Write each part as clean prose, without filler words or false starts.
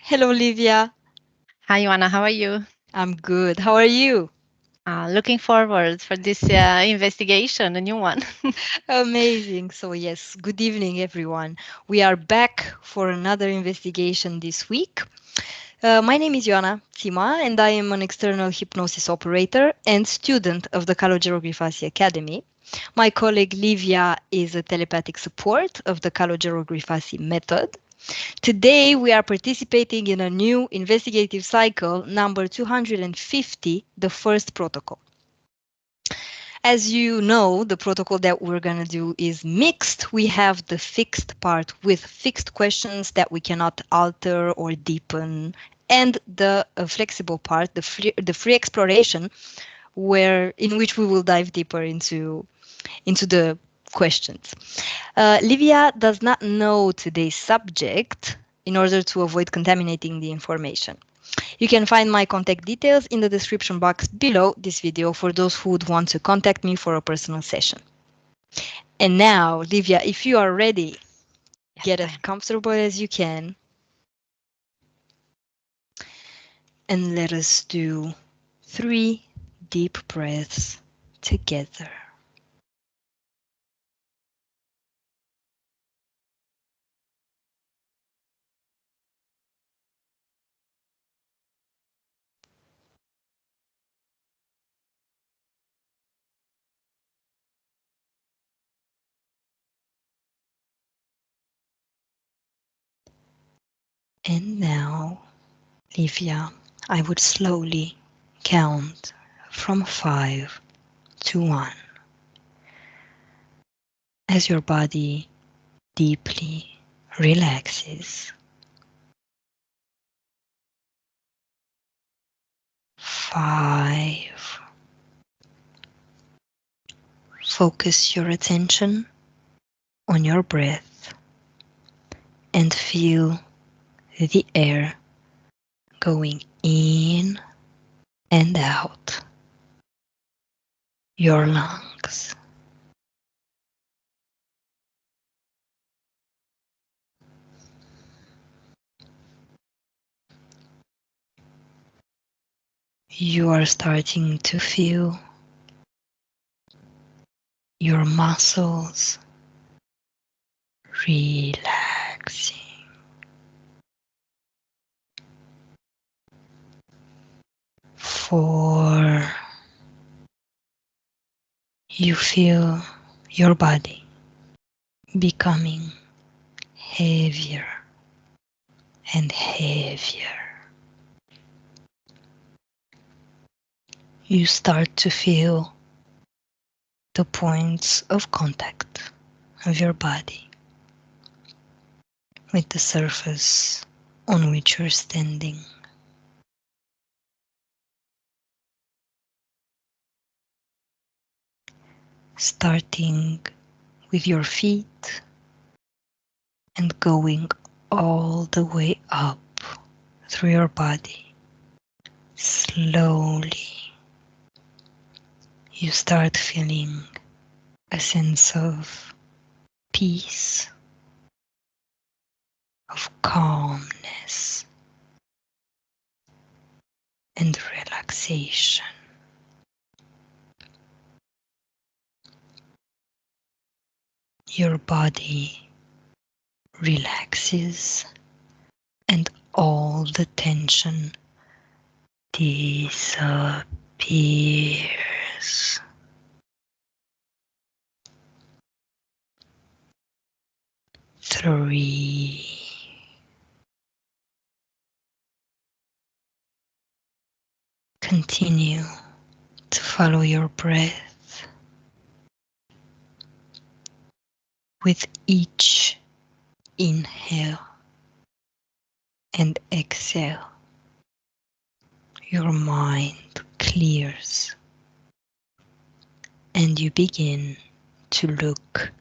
Hello, Livia. Hi, Ioana. How are you? I'm good. How are you? Looking forward for this investigation, a new one. Amazing. So, yes, good evening, everyone. We are back for another investigation this week. My name is Ioana Sima, and I am an external hypnosis operator and student of the Grifasi Academy. My colleague Livia is a telepathic support of the Grifasi method. Today, we are participating in a new investigative cycle, number 250, the first protocol. As you know, the protocol that we're going to do is mixed. We have the fixed part with fixed questions that we cannot alter or deepen, and the flexible part, the free exploration, where in which we will dive deeper into the questions. Livia does not know today's subject in order to avoid contaminating the information. You can find my contact details in the description box below this video for those who would want to contact me for a personal session. And now, Livia, if you are ready, Yes, get I as am. comfortable as you can and let us do 3 deep breaths together. And now, Livia, I would slowly count from 5 to 1 as your body deeply relaxes. 5. Focus your attention on your breath and feel the air going in and out your lungs. You are starting to feel your muscles relaxing. 4. You feel your body becoming heavier and heavier. You start to feel the points of contact of your body with the surface on which you're standing. Starting with your feet and going all the way up through your body. Slowly, you start feeling a sense of peace, of calmness, and relaxation. Your body relaxes and all the tension disappears. 3. Continue to follow your breath with each inhale and exhale. Your mind clears and you begin to look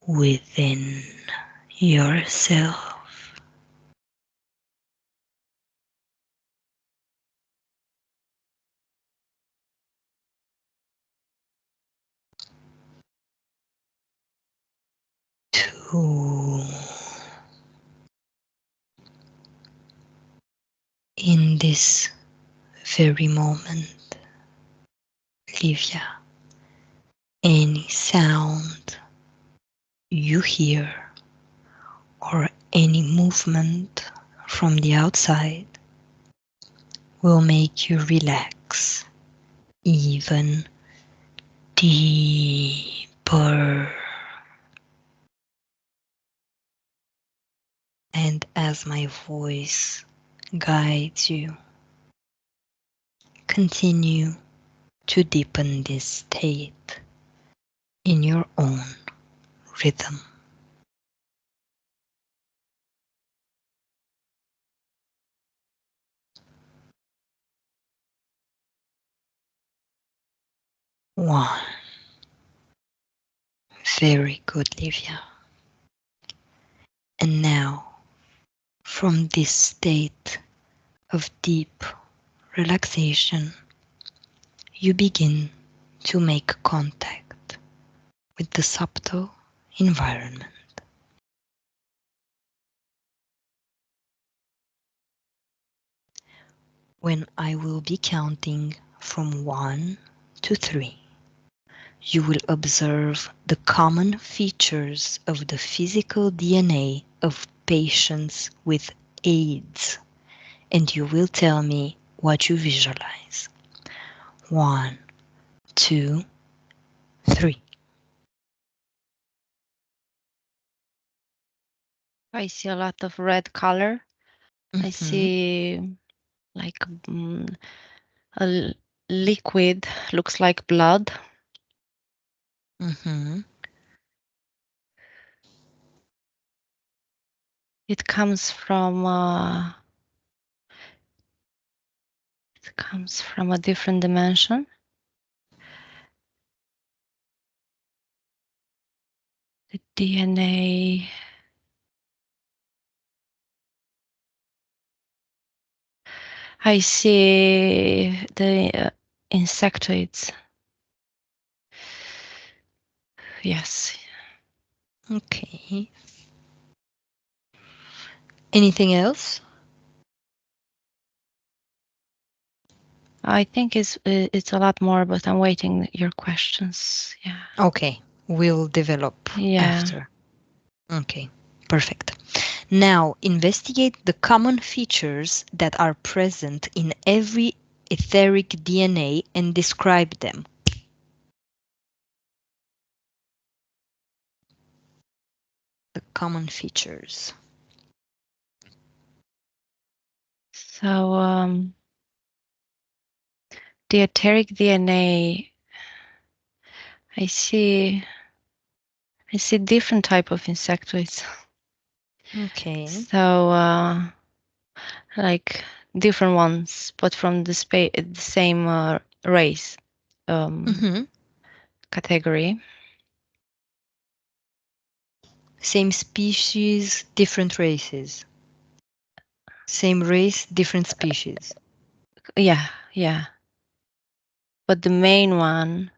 within yourself. 2. this very moment, Livia, any sound you hear or any movement from the outside will make you relax even deeper. And as my voice guides you, continue to deepen this state in your own rhythm. One. Very good, Livia. And now, from this state of deep relaxation, you begin to make contact with the subtle environment. When I will be counting from 1 to 3, you will observe the common features of the physical DNA of patients with AIDS, and you will tell me what you visualize. 1, 2, 3. I see a lot of red color. I Mm-hmm. see like a liquid, looks like blood. Mm-hmm. It comes from a different dimension. The DNA. I see the insectoids. Yes. Okay. Anything else? I think it's a lot more, but I'm waiting your questions. Yeah. Okay. We'll develop Yeah. after. Okay. Perfect. Now, investigate the common features that are present in every etheric DNA and describe them. The common features. So the etheric DNA, I see different type of insectoids. Okay. So like different ones, but from the same race Mm-hmm. category. Same species, different races. Same race, different species. Yeah, yeah. But the main one,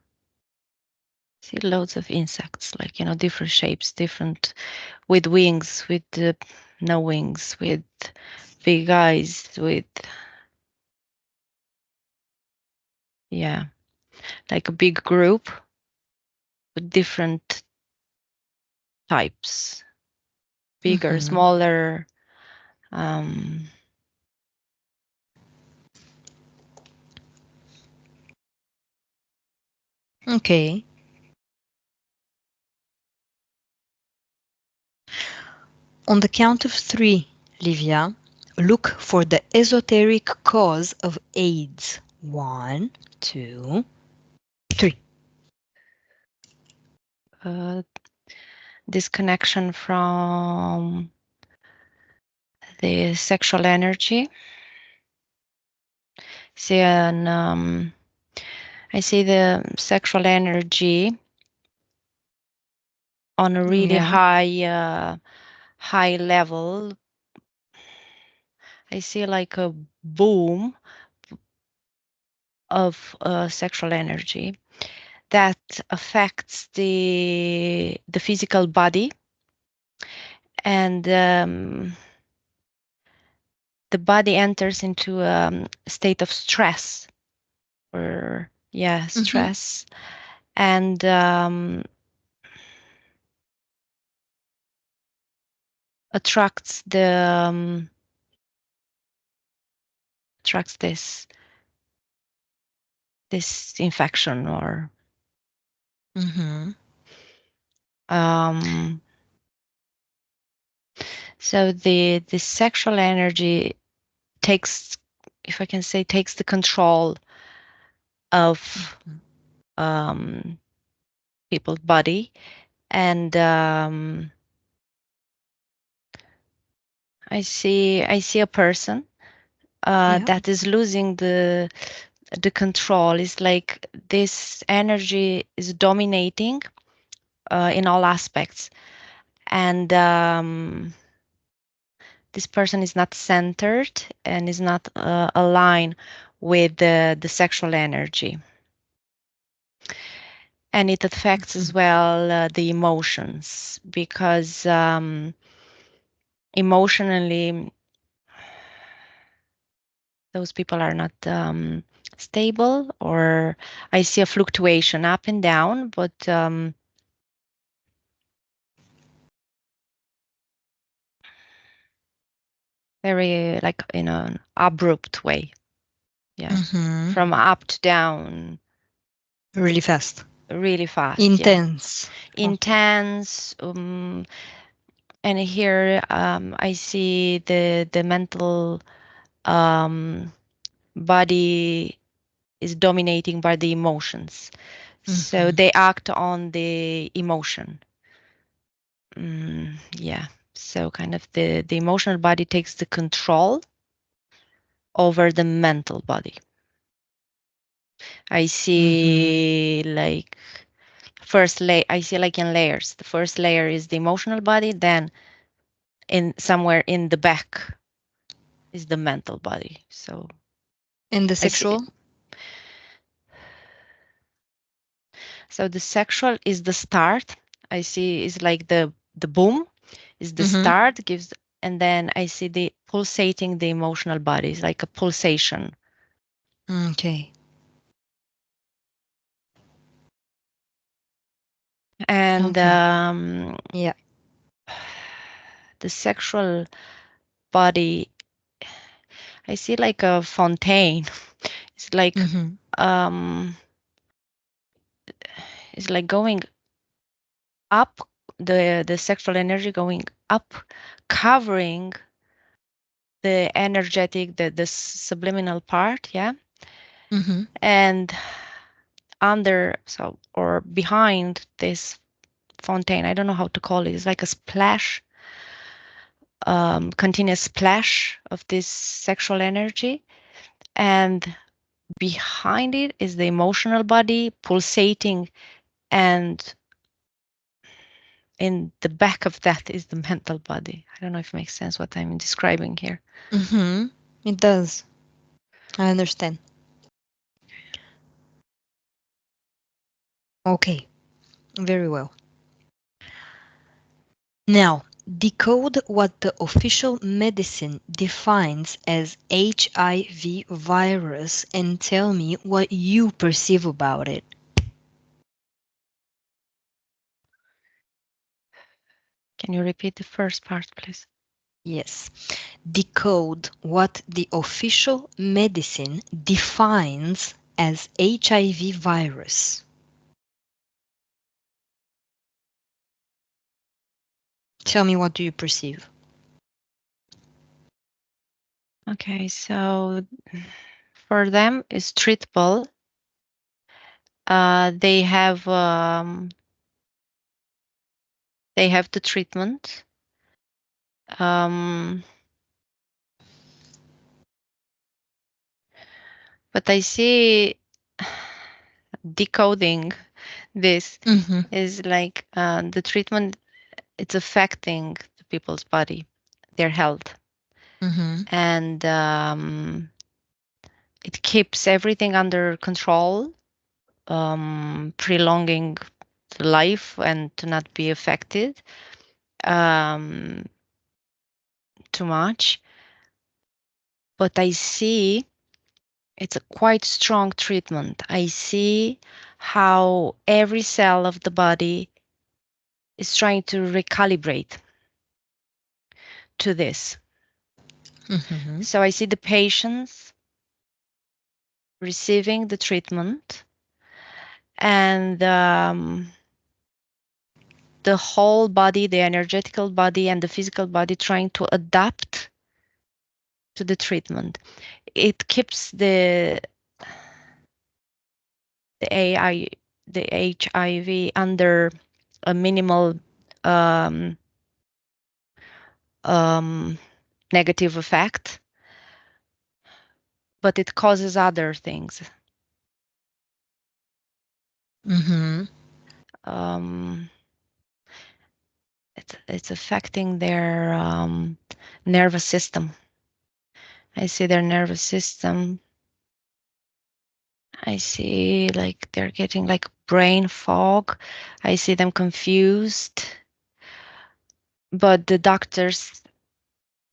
see loads of insects, like different shapes, different with wings, with no wings, with big eyes, with yeah, like a big group with different types, bigger, Mm-hmm. smaller. Um, Okay. On the count of 3, Livia, look for the esoteric cause of AIDS. 1, 2, 3. Disconnection from the sexual energy. See, and I see the sexual energy on a really Yeah. high level. I see like a boom of sexual energy that affects the physical body, and the body enters into a state of stress, or stress, and attracts attracts this infection, or so the sexual energy takes, if I can say, takes the control of people's body, and I see a person that is losing the control. It's like this energy is dominating in all aspects, and this person is not centered and is not aligned with the sexual energy, and it affects as well the emotions, because emotionally those people are not stable, or I see a fluctuation up and down, but very like in an abrupt way. From up to down. Really fast. Really fast. Intense. Intense. And here I see the mental body is dominating by the emotions. So they act on the emotion. So kind of the emotional body takes the control over the mental body. I see like I see like in layers. The first layer is the emotional body, then in somewhere in the back is the mental body. So and the sexual? So the sexual is the start. I see is like the boom is the start, gives, and then I see the pulsating the emotional body. It's like a pulsation. Okay. And yeah, the sexual body, I see like a fontaine. It's like it's like going up, the sexual energy going up, covering the energetic, the subliminal part, and under, so, or behind this fontaine, I don't know how to call it, it's like a splash, continuous splash of this sexual energy, and behind it is the emotional body pulsating, and in the back of that is the mental body. I don't know if it makes sense what I'm describing here. It does. I understand. Okay, very well. Now, decode what the official medicine defines as HIV virus and tell me what you perceive about it. Can you repeat the first part, please? Yes. Decode what the official medicine defines as HIV virus. Tell me, what do you perceive? Okay, so for them it's treatable. They have the treatment. But I see decoding this is like the treatment, it's affecting the people's body, their health, and it keeps everything under control, prolonging the life and to not be affected too much. but I see it's a quite strong treatment. I see how every cell of the body is trying to recalibrate to this. Mm-hmm. So I see the patients receiving the treatment, and the whole body, the energetical body and the physical body, trying to adapt to the treatment. It keeps the AI, the HIV under a minimal um, um, negative effect, but it causes other things. Mm-hmm. Um, it's affecting their nervous system. I see their nervous system. I see like they're getting like brain fog. I see them confused. But the doctors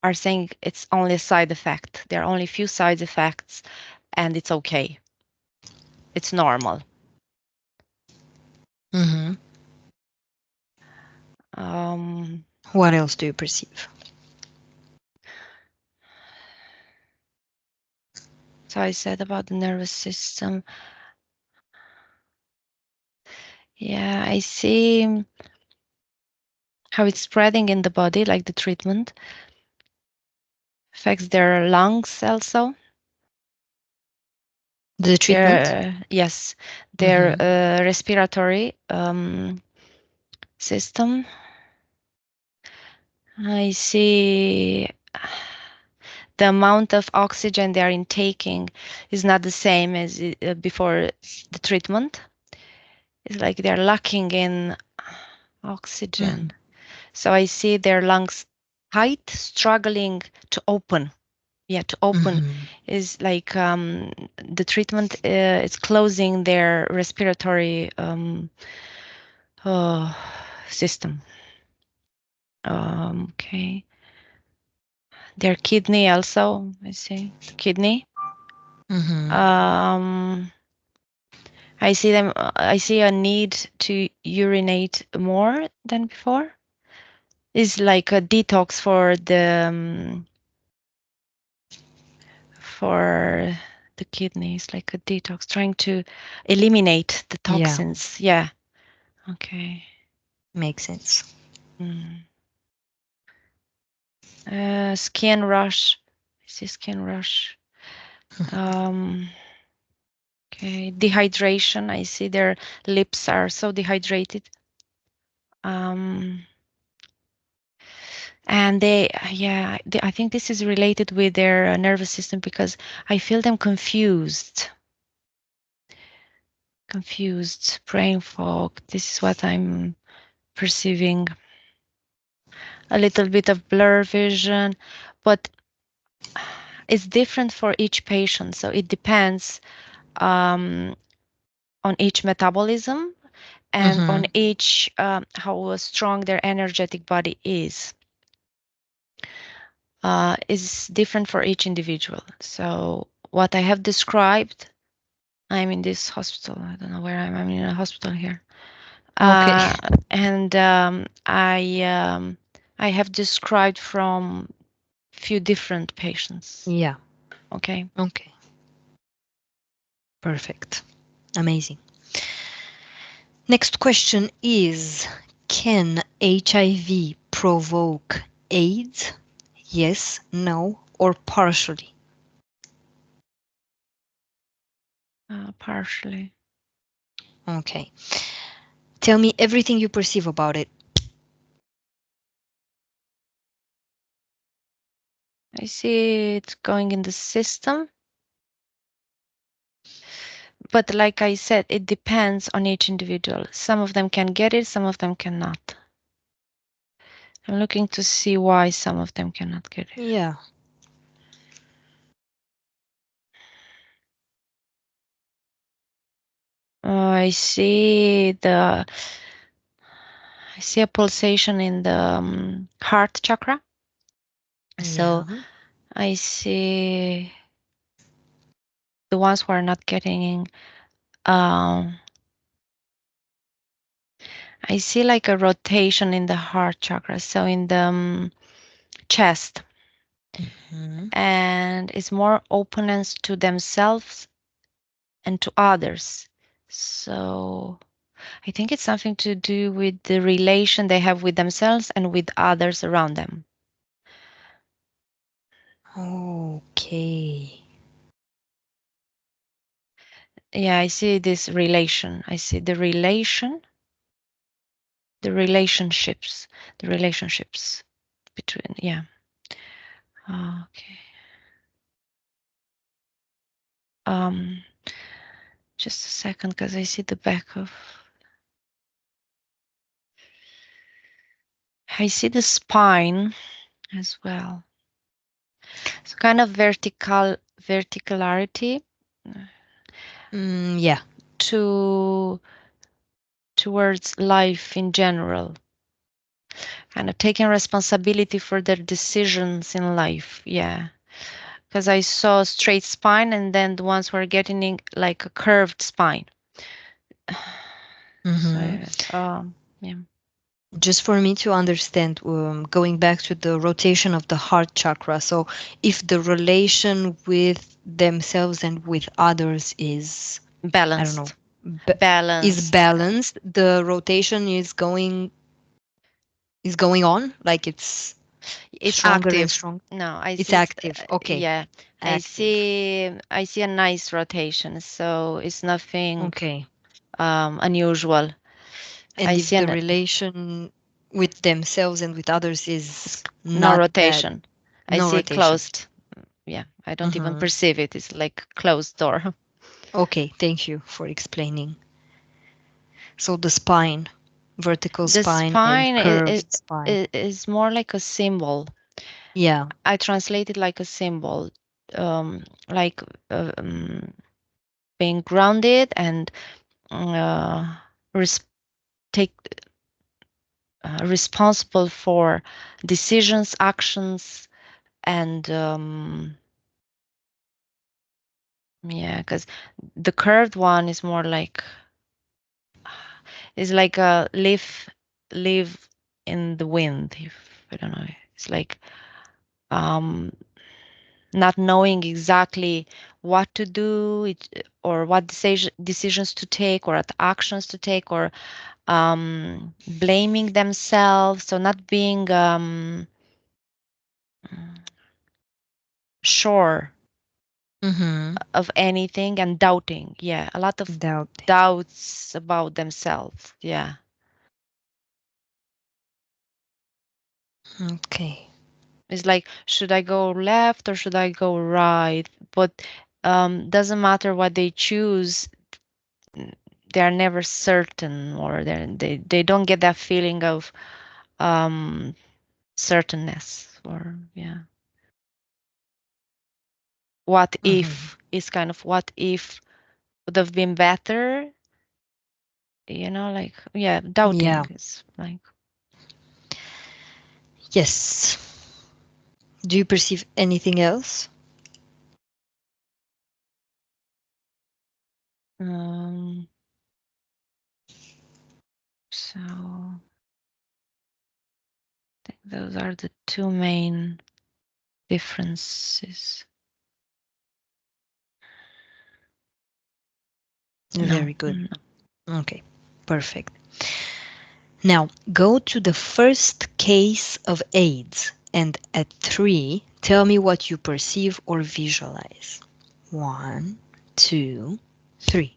are saying it's only a side effect. There are only a few side effects and it's okay. It's normal. Mm-hmm. Um, What else do you perceive? so I said about the nervous system. Yeah, I see how it's spreading in the body, like the treatment affects their lungs also. The treatment? Their, yes, their Mm-hmm. respiratory system. I see the amount of oxygen they are intaking is not the same as before the treatment. It's like they're lacking in Mm-hmm. oxygen. So I see their lungs tight, struggling to open. Yeah, to open Mm-hmm. is like the treatment is closing their respiratory uh, system. Okay. Their kidney also, I see the kidney. Mm-hmm. Um, I see them. I see a need to urinate more than before. It's like a detox for the kidneys, like a detox, trying to eliminate the Yeah, toxins. Yeah. Okay. makes sense. Mm. Skin rush. I see skin rush. Um, okay. Dehydration. I see their lips are so dehydrated. Um, and I think this is related with their nervous system because I feel them confused, brain fog. This is what I'm perceiving. A little bit of blur vision, but it's different for each patient. So it depends um, on each metabolism and on Mm-hmm. each how strong their energetic body is different for each individual. So what I have described, I'm in this hospital. I don't know where I'm. I'm in a hospital here. Okay. Uh, and I have described from few different patients. Yeah. Okay. Okay. Perfect. Amazing. Next question is, can HIV provoke AIDS? Yes, no, or partially? Partially. Okay. Tell me everything you perceive about it. I see it going in the system, but like I said, it depends on each individual. Some of them can get it, some of them cannot. I'm looking to see why some of them cannot get it. Yeah. I see I see a pulsation in the heart chakra. So Yeah. I see the ones who are not getting, I see like a rotation in the heart chakra, so in the chest, and it's more openness to themselves and to others. So I think it's something to do with the relation they have with themselves and with others around them. Okay. Yeah, I see this relation. I see the relation, the relationships between, yeah. Okay. Um, just a second, because I see the back of. I see the spine as well. So kind of verticality Yeah. to towards life in general, kind of taking responsibility for their decisions in life. Yeah, because I saw straight spine, and then the ones who are getting like a curved spine. So yeah. Just for me to understand, going back to the rotation of the heart chakra. So, if the relation with themselves and with others is, I don't know, Balanced. is Balanced. balanced, the rotation is going on, like it's It's stronger and active. stronger. No, I It's see it's active. Okay, yeah. active. I see a nice rotation, so it's nothing Okay. unusual. And I if see the relation with themselves and with others it's is no not that, rotation. I no see rotation. closed. Yeah, I don't even Mm-hmm. perceive it. It's like closed door. Okay, thank you for explaining. So the spine, vertical The spine and spine curved spine. is more like a symbol. Yeah. I translate it like a symbol, like being grounded and uh, res- take responsible for decisions, actions, and yeah, because the curved one is more like is like a leaf in the wind. If I don't know, it's like um not knowing exactly what to do or what decisions to take or what actions to take or blaming themselves, so not being sure Mm-hmm. of anything and doubting. Yeah, a lot of Doubting. doubts about themselves. Yeah, Okay. it's like, should I go left or should I go right? But doesn't matter what they choose, n- they are never certain, or they don't get that feeling of um certainness, or yeah, what Mm-hmm. if is kind of what if would have been better, like, yeah, doubting Yeah. is like Yes. Do you perceive anything else? um so I think those are the two main differences. No, Very good. no. Okay. Perfect. Now, go to the first case of AIDS, and at 3, tell me what you perceive or visualize. 1, 2, 3.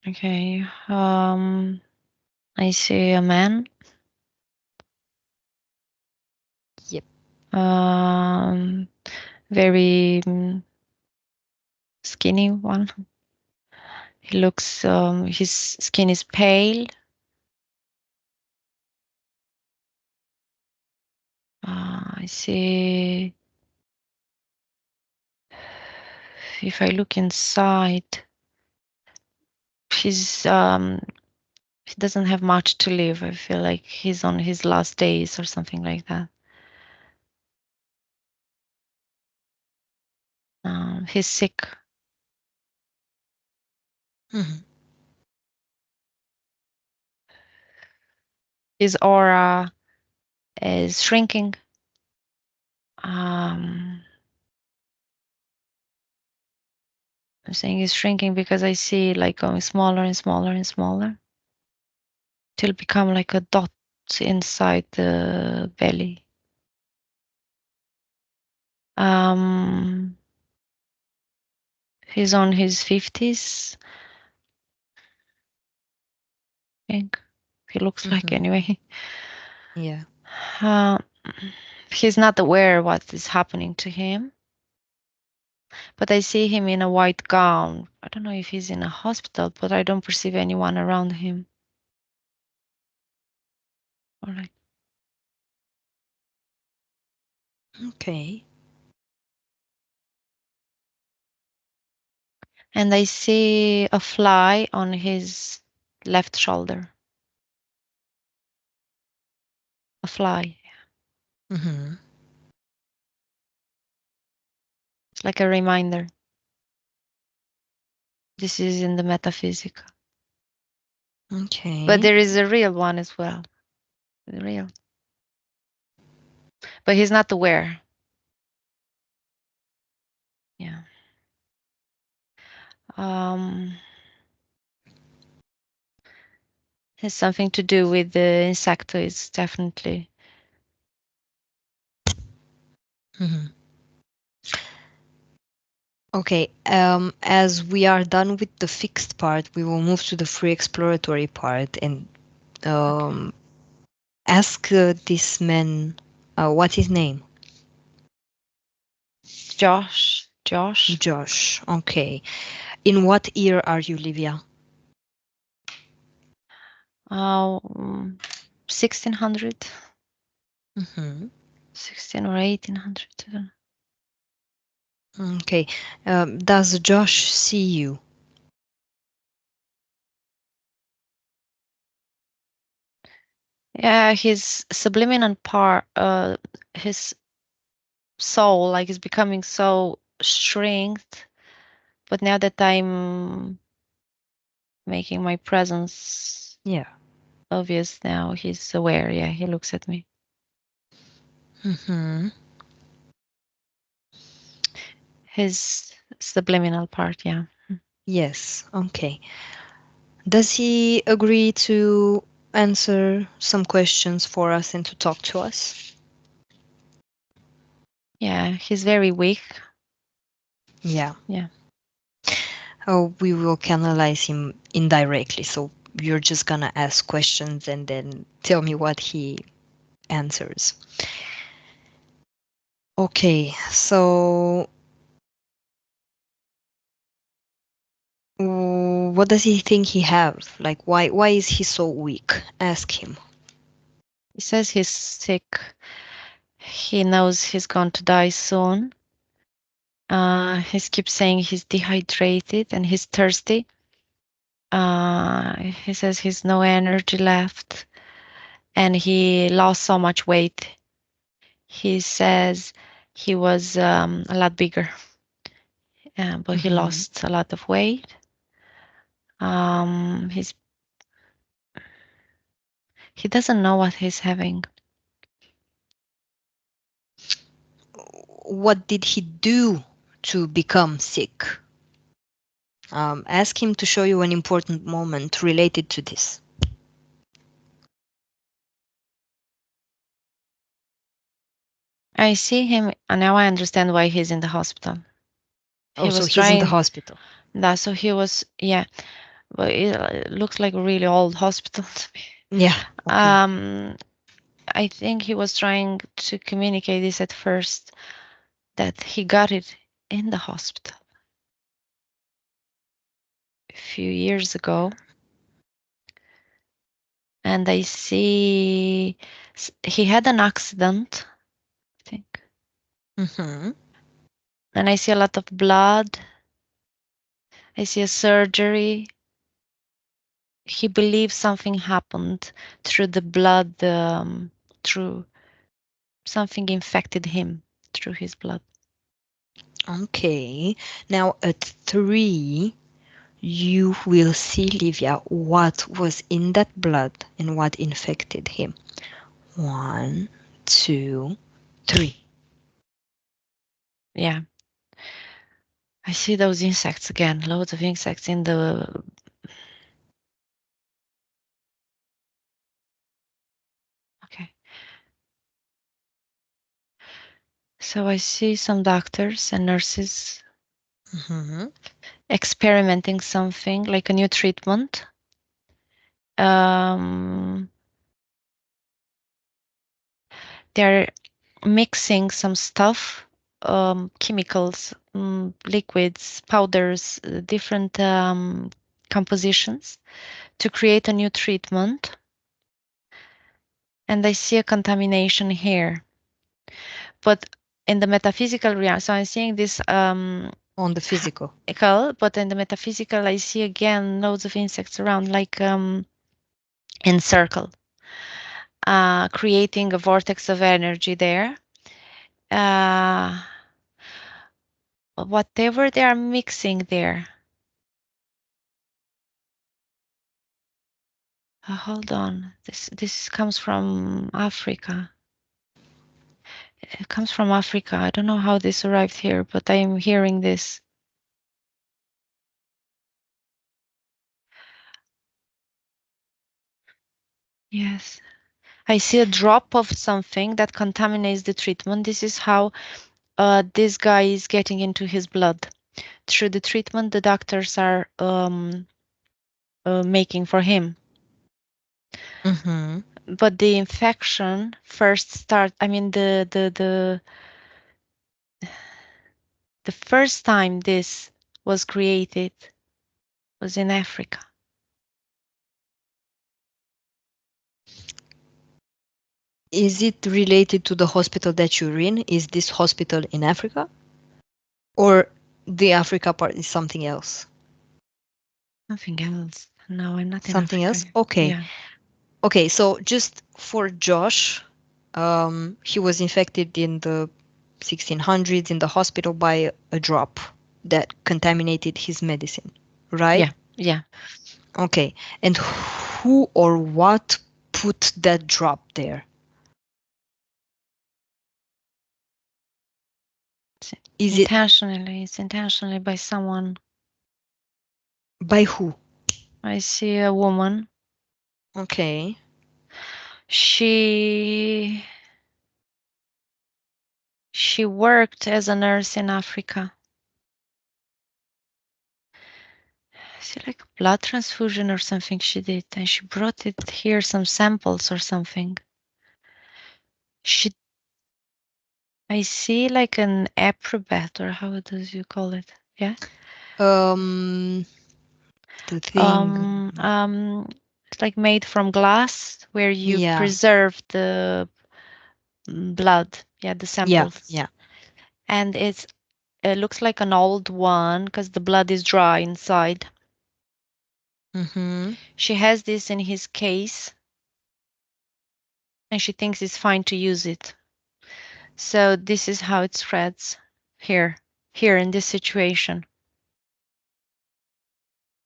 Okay. I see a man. Yep. Um, very skinny one. He looks. His skin is pale. I see. If I look inside, he's he doesn't have much to live. I feel like he's on his last days or something like that. He's sick. Mm-hmm. His aura is shrinking. I'm saying it's shrinking because I see like going smaller and smaller and smaller till become like a dot inside the belly. He's on his 50s, I think. He looks like anyway. Yeah. He's not aware what is happening to him, but I see him in a white gown. I don't know if he's in a hospital, but I don't perceive anyone around him. All right. Okay. And I see a fly on his left shoulder. A fly. Mm-hmm. It's like a reminder. This is in the metaphysical. Okay. But there is a real one as well. The real. But he's not aware. Yeah. Has something to do with the insectoids, definitely. Mm-hmm. Okay, as we are done with the fixed part, we will move to the free exploratory part and Okay. ask this man what's his name? Josh. Josh. Josh. Okay. In what year are you, Livia? 1600. Mm-hmm. 16 or 1800. I don't know. Okay. Does Josh see you? Yeah, his subliminal part, his soul, like, is becoming so shrinked. But now that I'm making my presence Yeah. obvious, now he's aware. Yeah, he looks at me. Mm-hmm. His subliminal part, yeah. Yes. Okay. Does he agree to answer some questions for us and to talk to us? Yeah, he's very weak. Yeah. Yeah. Oh, we will canalize him indirectly. So you're just gonna ask questions and then tell me what he answers. Okay, so what does he think he have? Like why is he so weak? Ask him. He says he's sick. He knows he's going to die soon. He keeps saying he's dehydrated and he's thirsty. He says he's no energy left and he lost so much weight. He says he was a lot bigger, but he Mhm. lost a lot of weight. He's he doesn't know what he's having. What did he do to become sick? Ask him to show you an important moment related to this. I see him, and now I understand why he's in the hospital. Oh, He so was he's in the trying hospital. that, so he was, yeah, but it looks like a really old hospital to me. Yeah. Okay. Um, I think he was trying to communicate this at first, that he got it in the hospital a few years ago. And I see he had an accident, I think. Mm-hmm. And I see a lot of blood. I see a surgery. He believes something happened through the blood, through something infected him through his blood. Okay. Now at 3, you will see, Livia, what was in that blood and what infected him. 1, 2, 3. Yeah. I see those insects again, loads of insects in the. Okay. So I see some doctors and nurses Mm-hmm. experimenting something like a new treatment. Um, they're mixing some stuff, chemicals, liquids, powders, different compositions to create a new treatment. And I see a contamination here. But in the metaphysical realm, so I'm seeing this On the physical. but in the metaphysical, I see again loads of insects around, like in circle, creating a vortex of energy there. Uh, whatever they are mixing there. Hold on. This comes from Africa. It comes from Africa. I don't know how this arrived here, but I am hearing this. Yes. I see a drop of something that contaminates the treatment. This is how this guy is getting into his blood. Through the treatment the doctors are making for him. Mm-hmm. But the infection first start, I mean the first time this was created was in Africa. Is it related to the hospital that you're in? Is this hospital in Africa? Or the Africa part is something else? Nothing else. No, I'm not in Something Africa. else? Okay. Yeah. Okay, so just for Josh, he was infected in the 1600s in the hospital by a drop that contaminated his medicine, right? Yeah. Yeah. Okay, and who or what put that drop there? It's Is it intentionally. It's intentionally by someone. by who? I see a woman. Okay. She she worked as a nurse in Africa. I see like a blood transfusion or something she did, and she brought it here, some samples or something. She I see like an acrobat, or how does you call it? Yeah. Um, the thing. It's like made from glass where you Yeah, preserve the blood. Yeah, the yeah, samples. yeah. And it looks like an old one because the blood is dry inside. Mm-hmm. She has this in his case and she thinks it's fine to use it. So this is how it spreads here in this situation.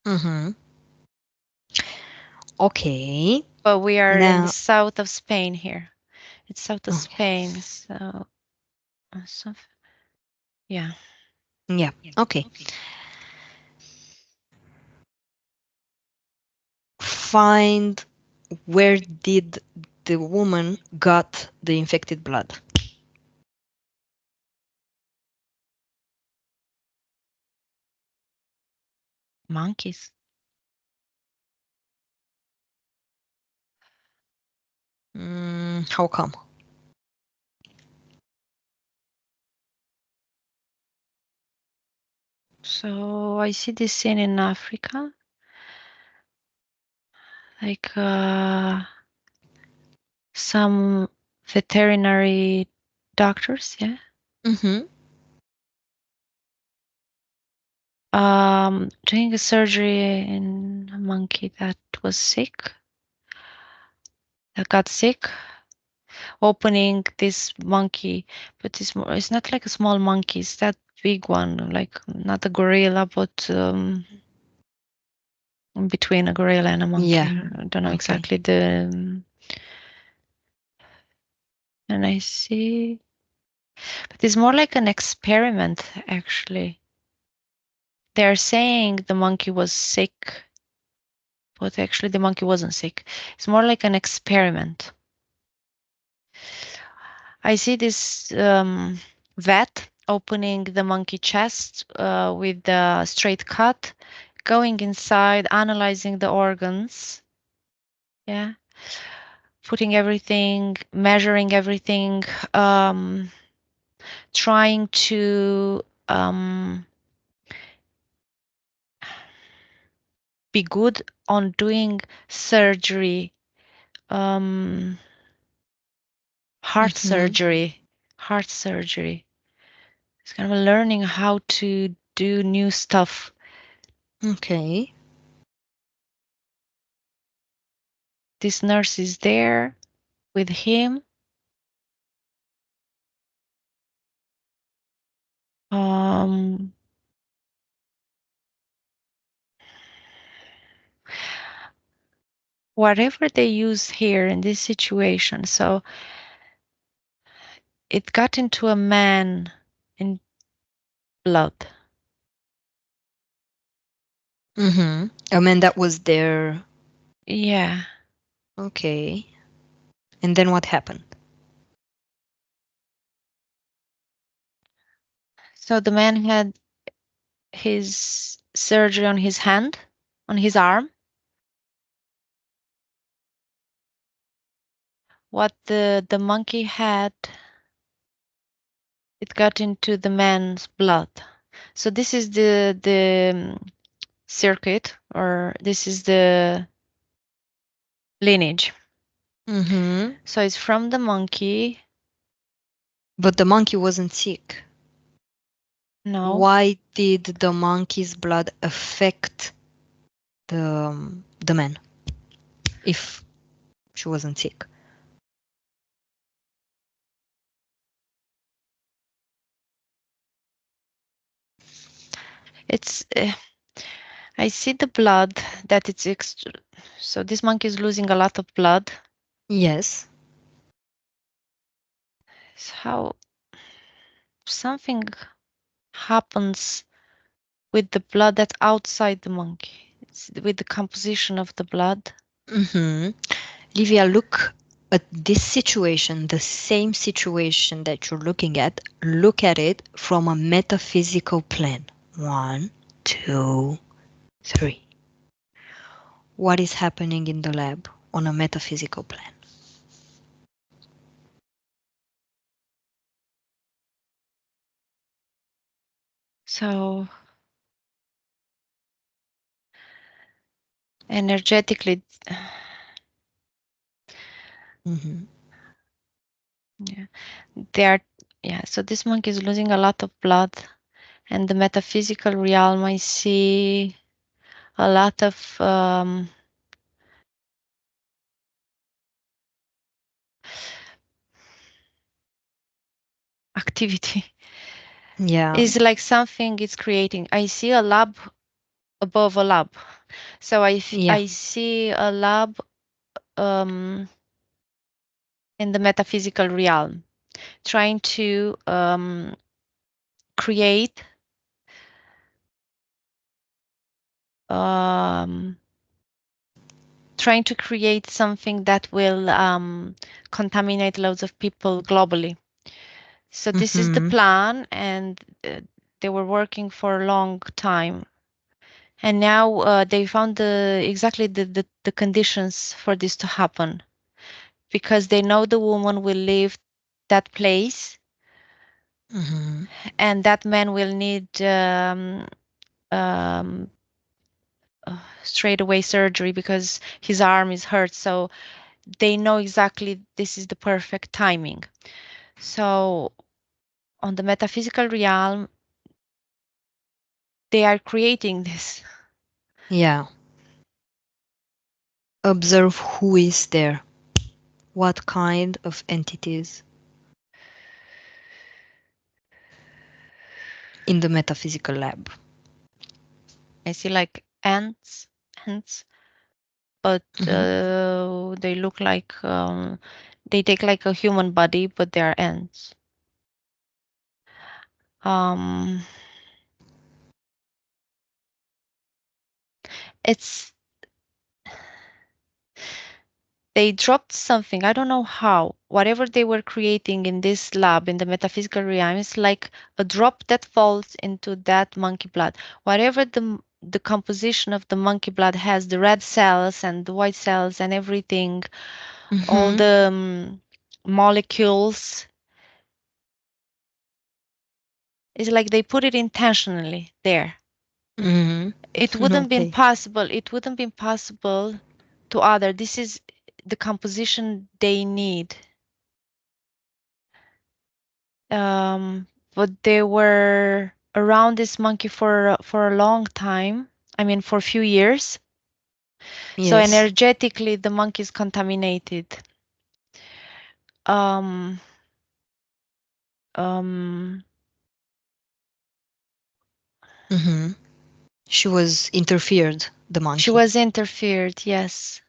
Mm-hmm. Okay. But we are in the Now, south of Spain here. It's south of oh, Spain. So yeah. yeah. Okay. Find where did the woman got the infected blood? Monkeys. How come? So I see this scene in Africa, like some veterinary doctors, yeah, Mm-hmm. doing a surgery in a monkey that was sick, that got sick. opening this monkey, but it's not like a small monkey, it's that big one, like not a gorilla, but in between a gorilla and a monkey. Yeah. I don't know Okay. exactly the and I see, but it's more like an experiment actually. They're saying the monkey was sick, but actually the monkey wasn't sick. It's more like an experiment. I see this vet opening the monkey chest with the straight cut, going inside, analyzing the organs. Yeah, putting everything, measuring everything, um, trying to be good on doing surgery, um, heart Mm-hmm. surgery, heart surgery. It's kind of learning how to do new stuff. Okay. This nurse is there with him. Um, Whatever they use here in this situation. So it got into a man in blood. Mm-hmm. A man that was there. Yeah. Okay. And then what happened? So the man had his surgery on his hand, on his arm. What the monkey had, it got into the man's blood. So this is the circuit, or this is the lineage. Mm-hmm. So it's from the monkey. But the monkey wasn't sick. No, Why did the monkey's blood affect the man if she wasn't sick? it's I see the blood that so this monkey is losing a lot of blood. Yes. It's how something happens with the blood that's outside the monkey. It's with the composition of the blood. Mm-hmm. Livia, look at this situation, the same situation that you're looking at, look at it from a metaphysical plane. One, two, three. What is happening in the lab on a metaphysical plane? So energetically, Mm-hmm. yeah, they are, yeah. So this monkey is losing a lot of blood, and the metaphysical realm, I see a lot of activity. Yeah, It's like something is creating. I see a lab above a lab. So yeah. I see a lab um, in the metaphysical realm, trying to create um, trying to create something that will contaminate loads of people globally. So this is the Mm-hmm. plan, and they were working for a long time. And now they found exactly the conditions for this to happen, because they know the woman will leave that place, Mm-hmm. and that man will need um, straight away surgery because his arm is hurt. So they know exactly this is the perfect timing. So on the metaphysical realm, they are creating this. Yeah. Observe who is there. What kind of entities in the metaphysical lab? I see like ants, but Hmm. they look like they take like a human body, but they are ants. Um, it's they dropped something. I don't know how. Whatever they were creating in this lab in the metaphysical realm is like a drop that falls into that monkey blood. Whatever the composition of the monkey blood has, the red cells and the white cells and everything, all Hmm. the molecules, is like they put it intentionally there. Hmm. It wouldn't been Okay. possible. It wouldn't been possible to other. This is the composition they need. um, but they were around this monkey for a long time. I mean, for a few years. So Yes. energetically, the monkey is contaminated. Um, um, Hmm. She was interfered, the she monkey. was interfered, yes.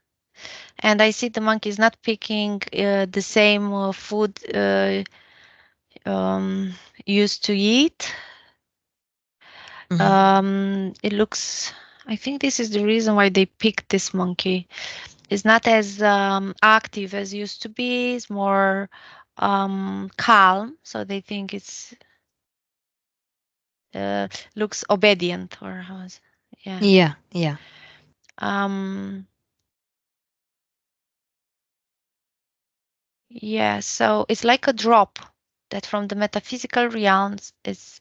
And I see the monkey is not picking the same food um, used to eat. Hmm. It looks. I think this is the reason why they picked this monkey. Is not as active as used to be. It's more calm, so they think it's uh, looks obedient or how's yeah. Yeah, yeah. Um, yeah, so it's like a drop that from the metaphysical realms it's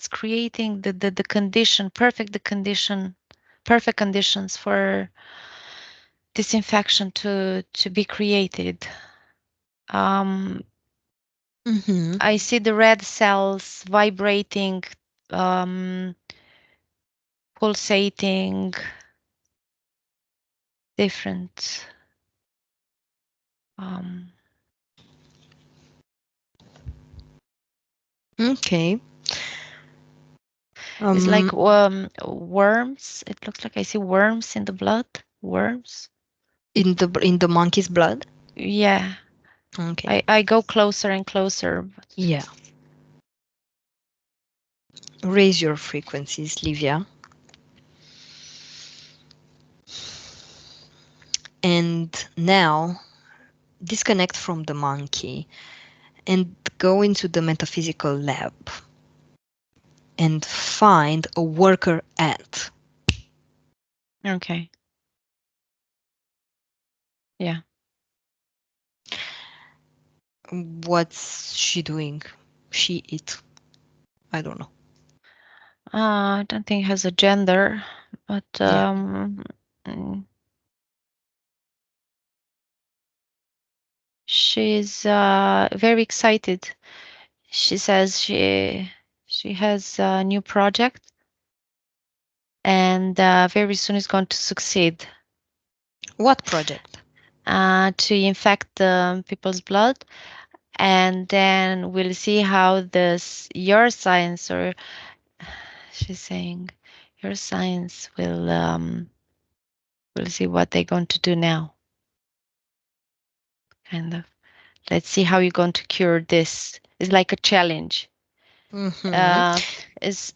creating the condition, perfect conditions for disinfection to be created. Um, Hmm. I see the red cells vibrating, um, pulsating, different. Um, Okay. it's Um, like worms. It looks like I see worms in the blood. Worms. in the monkey's blood. Yeah, Okay. I go closer and closer. Yeah. Raise your frequencies, Livia, and now disconnect from the monkey and go into the metaphysical lab and find a worker ant. Okay. Yeah. What's she doing? She it. I don't know. I don't think it has a gender, but Yeah. mm, she's very excited. She says she has a new project and very soon is going to succeed What project? to infect people's blood, and then we'll see how this your science, or she's saying your science will see what they're going to do now, kind of. Let's see how you're going to cure this. It's like a challenge. Mm-hmm. uh is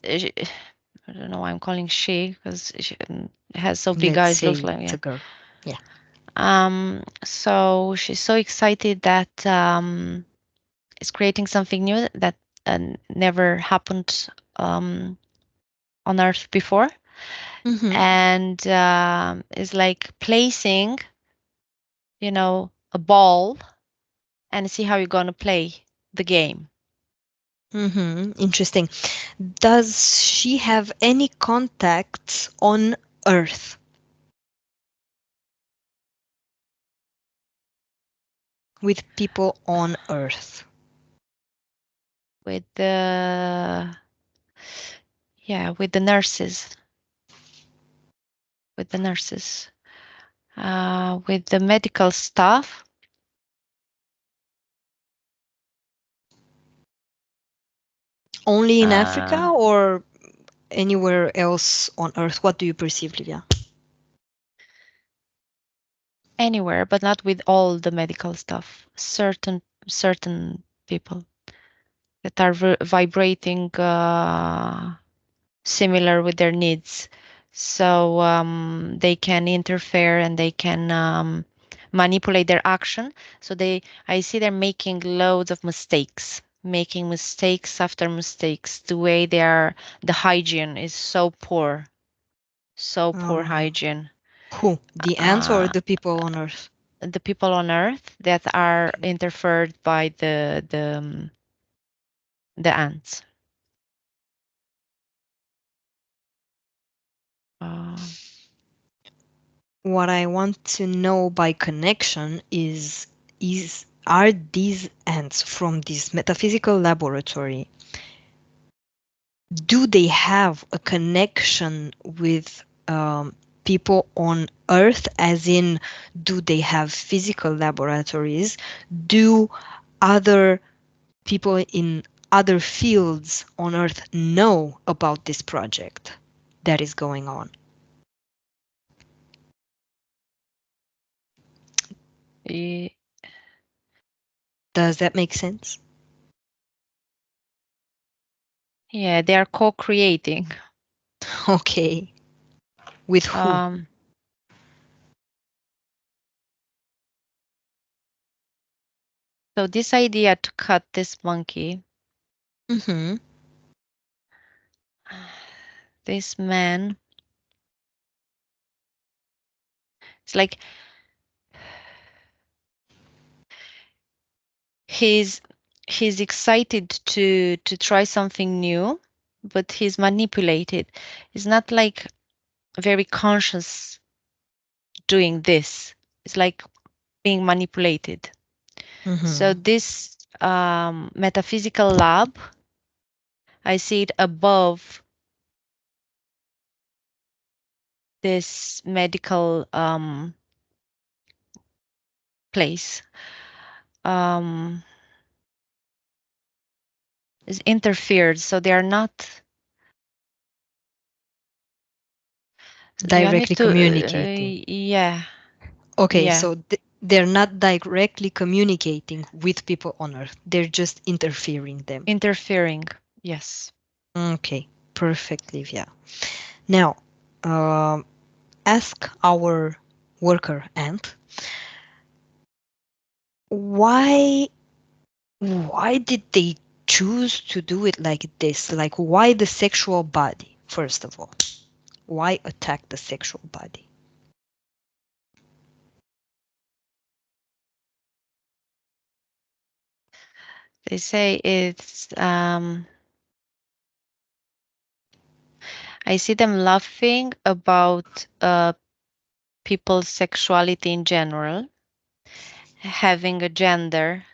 I don't know why I'm calling she, because she has so big Let's eyes, say looks like, it's yeah. a girl. Yeah. So she's so excited that is creating something new that never happened um, on Earth before, Mm-hmm. and is like placing, a ball and see how you're gonna play the game Mm-hmm. Interesting. Does she have any contacts on Earth with people on Earth? with the yeah with the nurses, with the medical staff. Only in uh, Africa or anywhere else on Earth? What do you perceive, Livia? anywhere, but not with all the medical stuff. Certain people that are vibrating similar with their needs, so they can interfere and they can manipulate their action. So I see they're making loads of mistakes, making mistakes after mistakes. The way the hygiene is so poor, so poor Uh, hygiene. who? The ants or Uh, the people on Earth? the people on Earth that are Okay. interfered by the ants. Uh, What I want to know by connection is are these ants from this metaphysical laboratory, do they have a connection with people on Earth, as in, do they have physical laboratories? Do other people in other fields on Earth know about this project that is going on? y- Does that make sense? yeah, they are co-creating. Okay. With who? Um, so this idea to cut this monkey, Mm-hmm. this man, it's like he's he's excited to try something new, but he's manipulated. It's not like very conscious doing this. It's like being manipulated. So Mm-hmm. this metaphysical lab, I see it above this medical place. Um, is interfered, so they are not. You need Directly to, communicating. yeah, Okay, yeah, so they're not directly communicating with people on Earth. They're just interfering them. interfering. Yes. Okay, perfect, Livia. Now, um, ask our worker ant, why why did they choose to do it like this? Like, why the sexual body, first of all? Why attack the sexual body? They say it's. I see them laughing about people's sexuality in general, having a gender,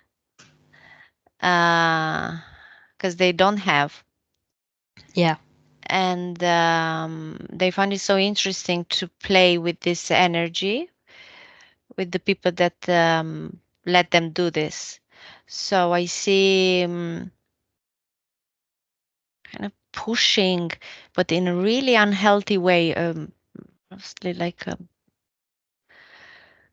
because they don't have. Yeah. And they find it so interesting to play with this energy with the people that let them do this. So I see kind of pushing, but in a really unhealthy way, mostly like a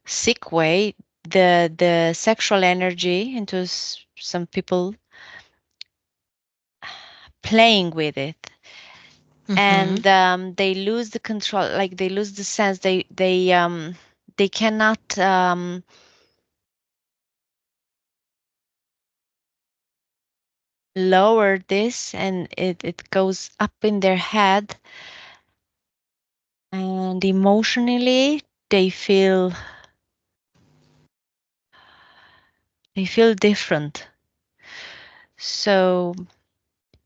sick way, the sexual energy into some people playing with it, Mm-hmm. and they lose the control, like they lose the sense. They cannot lower this, and it goes up in their head, and emotionally they feel different. So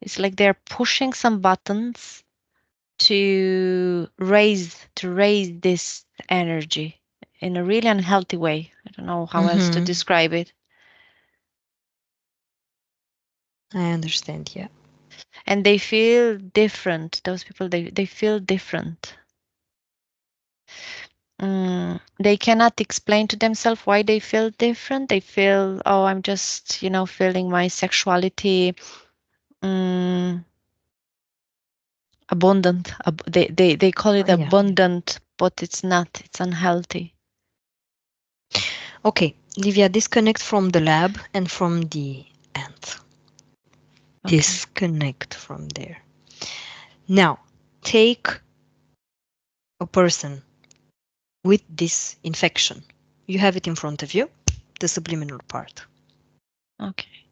it's like they're pushing some buttons to raise this energy in a really unhealthy way. I don't know how else to Mm-hmm. describe it. I understand, yeah. And they feel different. Those people, they feel different. They cannot explain to themselves why they feel different. They feel, oh, I'm just, feeling my sexuality mm, abundant. They call it Yeah. abundant, but it's not. It's unhealthy. Okay, Livia, disconnect from the lab and from the ant. Okay. Disconnect from there. Now, take a person with this infection. You have it in front of you, the subliminal part. Okay.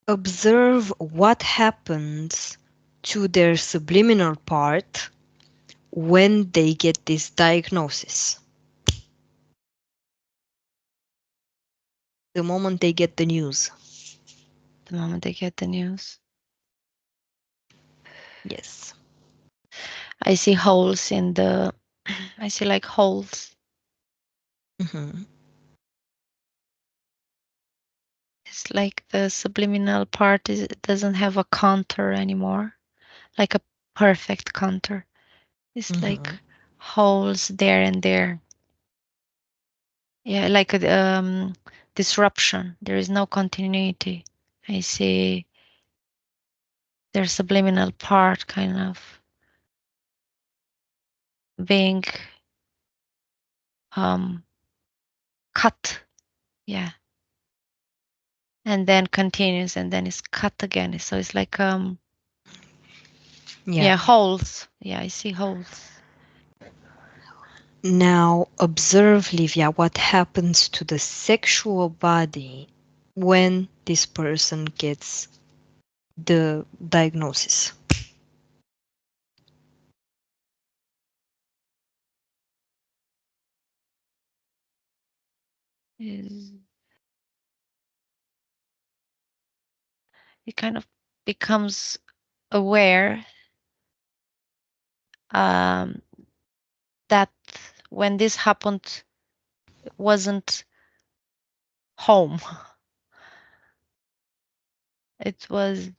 Observe what happens to their subliminal part when they get this diagnosis. The moment they get the news. The moment they get the news, Yes. I see holes in the. I see like holes. Hmm. It's like the subliminal part doesn't have a contour anymore, like a perfect contour. It's like Hmm. holes there and there. Yeah, like a disruption. There is no continuity. I see their subliminal part kind of being um cut. Yeah. And then continues and then it's cut again. So it's like Yeah. yeah, holes. Yeah, I see holes. Now observe, Livia, what happens to the sexual body when this person gets the diagnosis. Is it kind of becomes aware um that when this happened it wasn't home. It was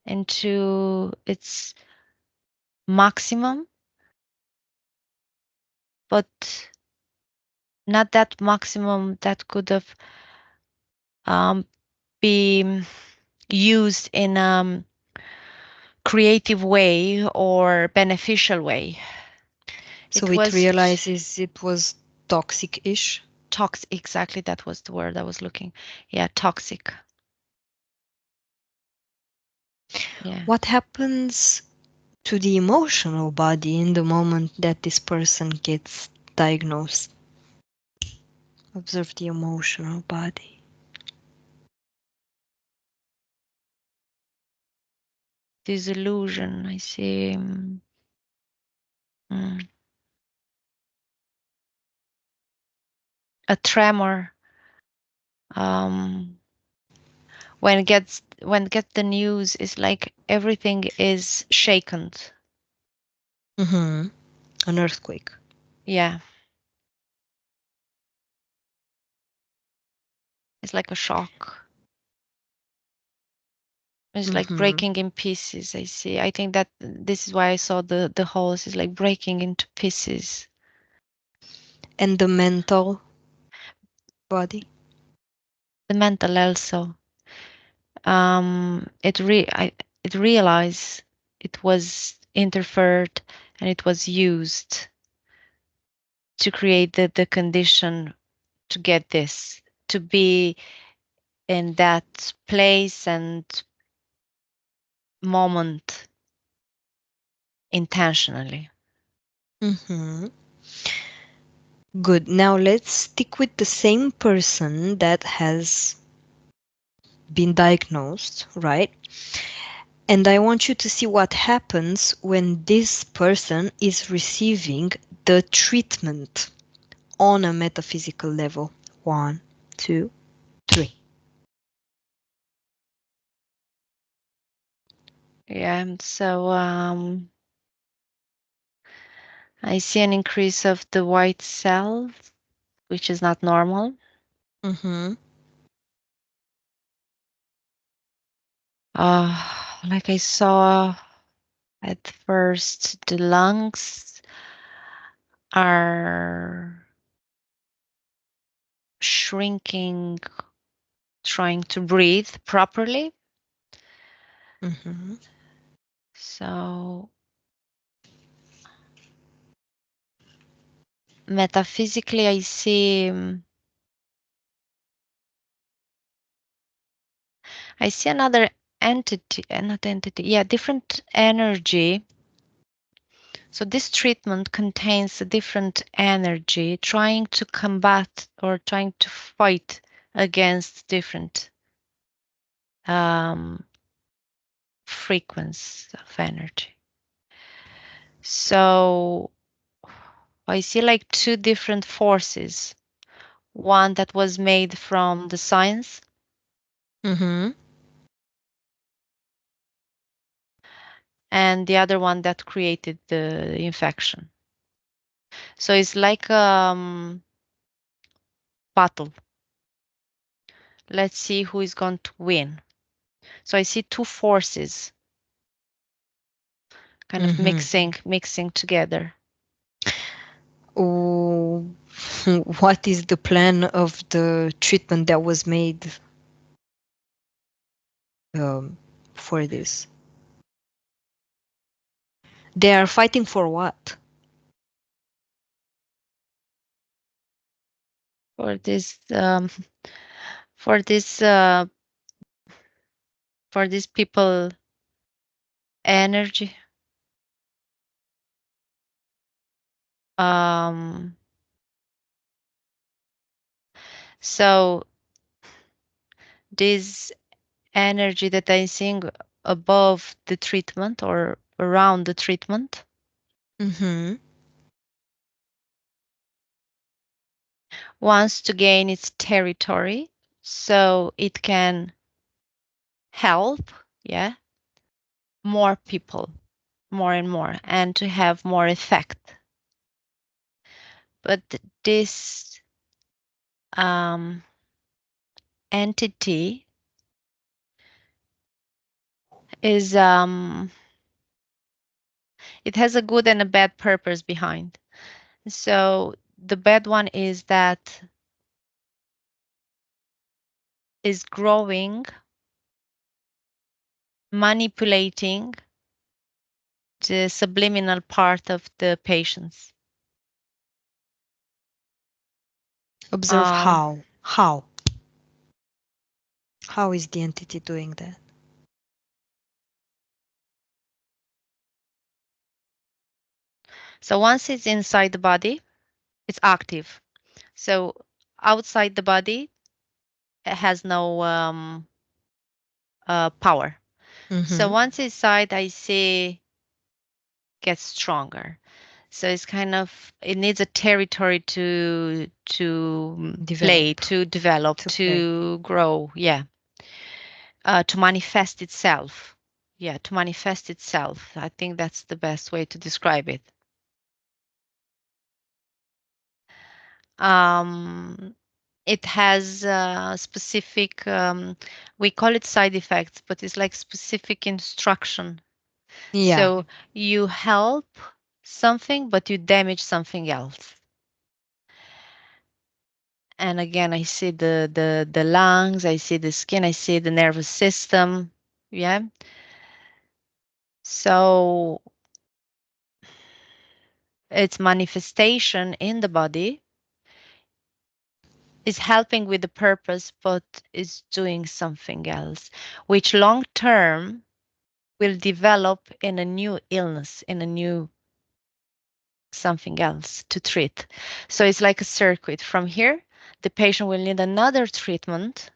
into its maximum, but not that maximum that could have been used in creative way or beneficial way. So It it was realizes it was toxic-ish. toxic. Exactly, that was the word I was looking. Yeah, toxic. Yeah. What happens to the emotional body in the moment that this person gets diagnosed? Observe the emotional body. Disillusion. I see. Mm, a tremor. Um, when it gets the news, it's like everything is shaken. Mm-hmm. An earthquake. Yeah, it's like a shock. It's like Mm-hmm. breaking in pieces. I see. I think that this is why I saw the holes is like breaking into pieces. And the mental body. The mental also. It realized it was interfered and it was used to create the condition to get this, to be in that place and moment intentionally. Mm-hmm. Good. Now let's stick with the same person that has been diagnosed, right? And I want you to see what happens when this person is receiving the treatment on a metaphysical level. One, two, three. Yeah, so I see an increase of the white cells, which is not normal. Mm-hmm. Like I saw at first, the lungs are shrinking trying to breathe properly. Mm-hmm. So metaphysically, I see another entity, not entity, yeah, different energy. So this treatment contains a different energy trying to combat or trying to fight against different frequencies of energy. So I see like two different forces. One that was made from the science, Mm-hmm. and the other one that created the infection. So it's like battle. Let's see who is going to win. So I see two forces kind of Mm-hmm. mixing together. Oh, what is the plan of the treatment that was made um, for this? They are fighting for what? For this for this for these people energy. Um so this energy that I think above the treatment or around the treatment Mm-hmm. wants to gain its territory so it can help, yeah, more people, more and more, and to have more effect. But this entity is it has a good and a bad purpose behind. So the bad one is that is growing, manipulating the subliminal part of the patients. Observe Um, how. How? How is the entity doing that? so once it's inside the body, it's active. So outside the body, it has no power. So Mm-hmm. once inside, I see gets stronger. So it's kind of it needs a territory to play, Develop. to develop, To play. to grow. Yeah, to manifest itself. Yeah, to manifest itself. I think that's the best way to describe it. Um, it has specific, we call it side effects, but it's like specific instruction. Yeah. So you help something, but you damage something else. And again, I see the lungs, I see the skin, I see the nervous system. Yeah. So its manifestation in the body is helping with the purpose, but is doing something else, which long term will develop in a new illness, in a new something else to treat. So it's like a circuit. From here, the patient will need another treatment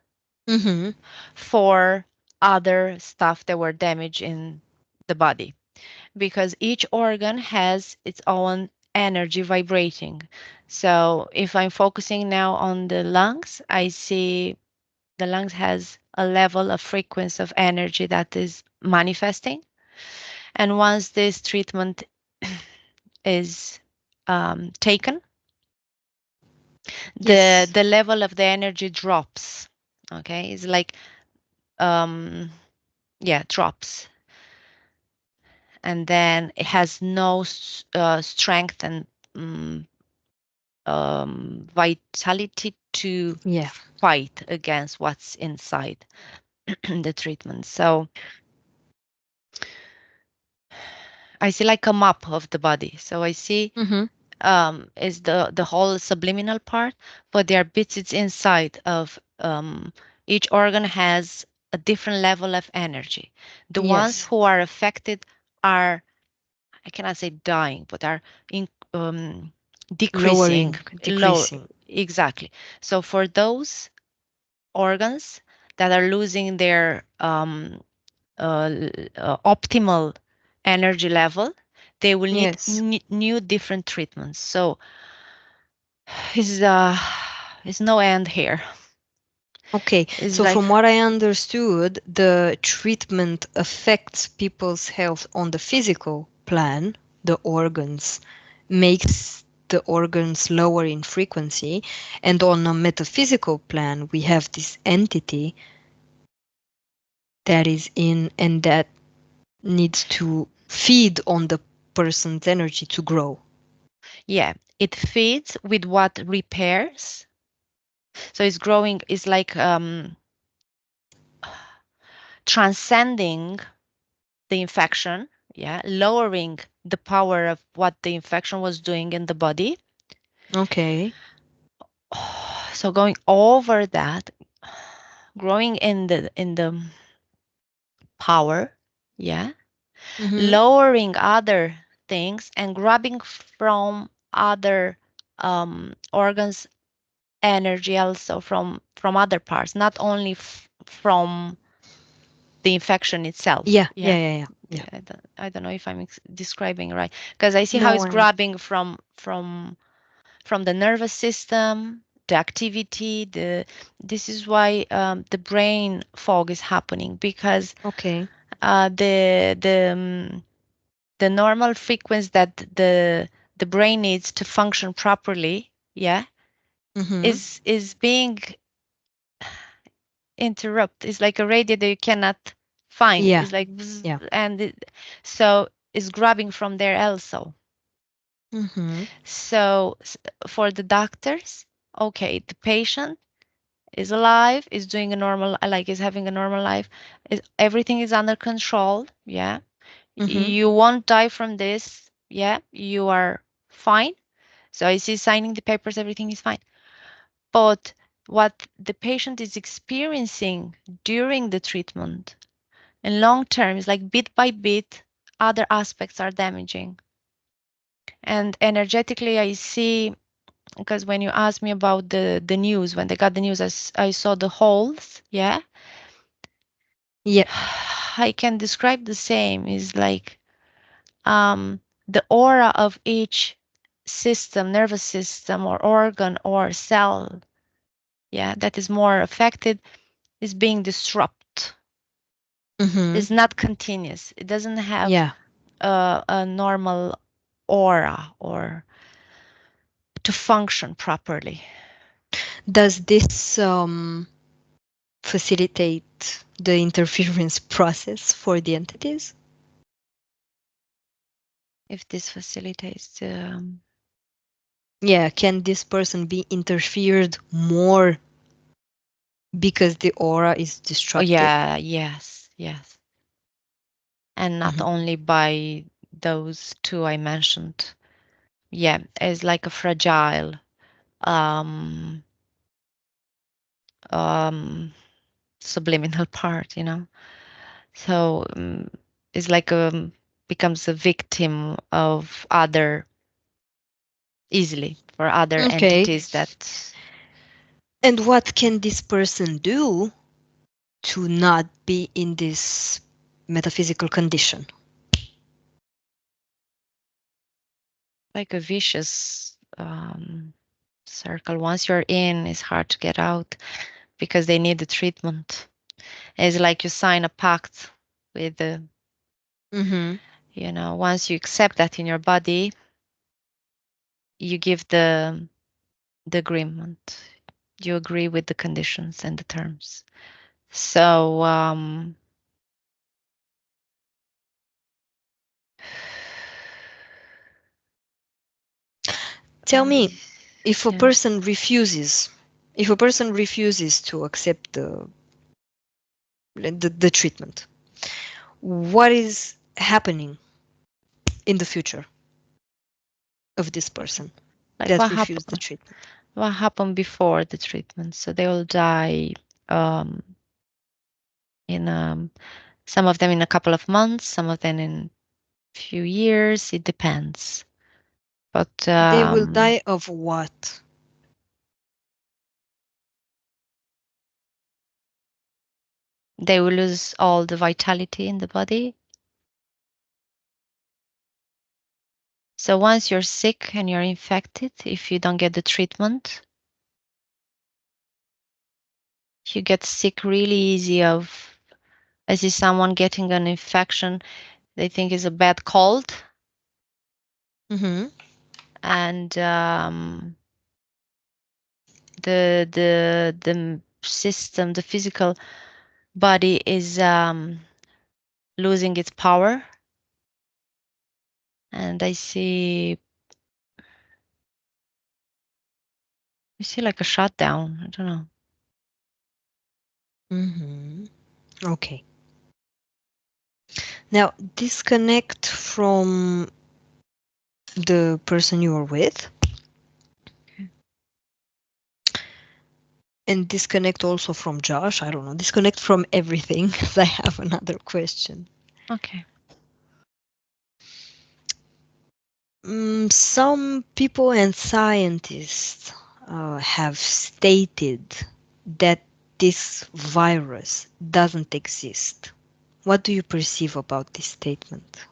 Mm-hmm. for other stuff that were damaged in the body because each organ has its own energy vibrating. So if I'm focusing now on the lungs, I see the lungs has a level of frequency of energy that is manifesting. And once this treatment is taken, Yes. the level of the energy drops. Okay, it's like yeah, drops, and then it has no strength and vitality to Yeah. fight against what's inside the treatment. So I see like a map of the body. So I see Mm-hmm. is the whole subliminal part, but there are bits it's inside of each organ has a different level of energy. The ones Yes. who are affected are, I cannot say dying, but are in, decreasing Lowering, low. decreasing. Exactly. So for those organs that are losing their optimal energy level, they will need Yes. new different treatments. So is is no end here. Okay, It's so like, from what I understood, the treatment affects people's health on the physical plan, the organs, makes the organs lower in frequency, and on a metaphysical plan, we have this entity that is in and that needs to feed on the person's energy to grow. yeah, it feeds with what repairs. So it's growing, is like transcending the infection, yeah, lowering the power of what the infection was doing in the body. Okay. So going over that, growing in the power, yeah, Mm-hmm. lowering other things and grabbing from other organs energy also from other parts, not only from the infection itself. Yeah, Yeah. yeah, yeah, yeah, Yeah, yeah. I don't know if I'm describing right, because I see how No, it's grabbing from the nervous system, the activity, the this is why the brain fog is happening, because okay. the normal frequency that the brain needs to function properly, yeah, Mm-hmm. is being interrupt. It's like a radio that you cannot find. Yeah, It's like bzz, yeah. so it's grabbing from there also. Mm-hmm. So for the doctors, okay, the patient is alive, is doing a normal, like is having a normal life, everything is under control. Yeah, Mm-hmm. you won't die from this. Yeah, you are fine. So I see signing the papers, everything is fine. But what the patient is experiencing during the treatment in long term is like bit by bit, other aspects are damaging. And energetically, I see, because when you asked me about the news, when they got the news, I saw the holes. Yeah, Yeah. I can describe the same. Is like the aura of each system, nervous system, or organ or cell. Yeah, that is more affected is being disrupted. Mm-hmm. It's not continuous. It doesn't have Yeah. a normal aura or to function properly. Does this facilitate the interference process for the entities? If this facilitates, Yeah, can this person be interfered more because the aura is oh disrupted? yeah, yes, yes, and not Hmm. only by those two I mentioned. Yeah, it's like a fragile um um subliminal part, So it's like becomes a victim of other easily for other Okay. entities that And what can this person do to not be in this metaphysical condition? like a vicious circle. Once you're in, it's hard to get out because they need the treatment. It's like you sign a pact with the, Mm-hmm. once you accept that in your body, you give the agreement. You agree with the conditions and the terms. So Tell I me, if a yeah. person refuses, If a person refuses to accept the treatment, what is happening in the future of this person Like that refused the treatment? what happened before the treatment. So they will die um, in some of them in a couple of months, some of them in few years. It depends. But They will die of what? they will lose all the vitality in the body. So once you're sick and you're infected, if you don't get the treatment, you get sick really easy of, I see someone getting an infection they think is a bad cold, Mm-hmm. and the system, the physical body is losing its power. And I see like a shutdown. I don't know. Mm-hmm. Okay. Now, disconnect from the person you are with and disconnect also from Josh. I don't know. Disconnect from everything. I have another question. Okay. Some people and scientists have stated that this virus doesn't exist. What do you perceive about this statement?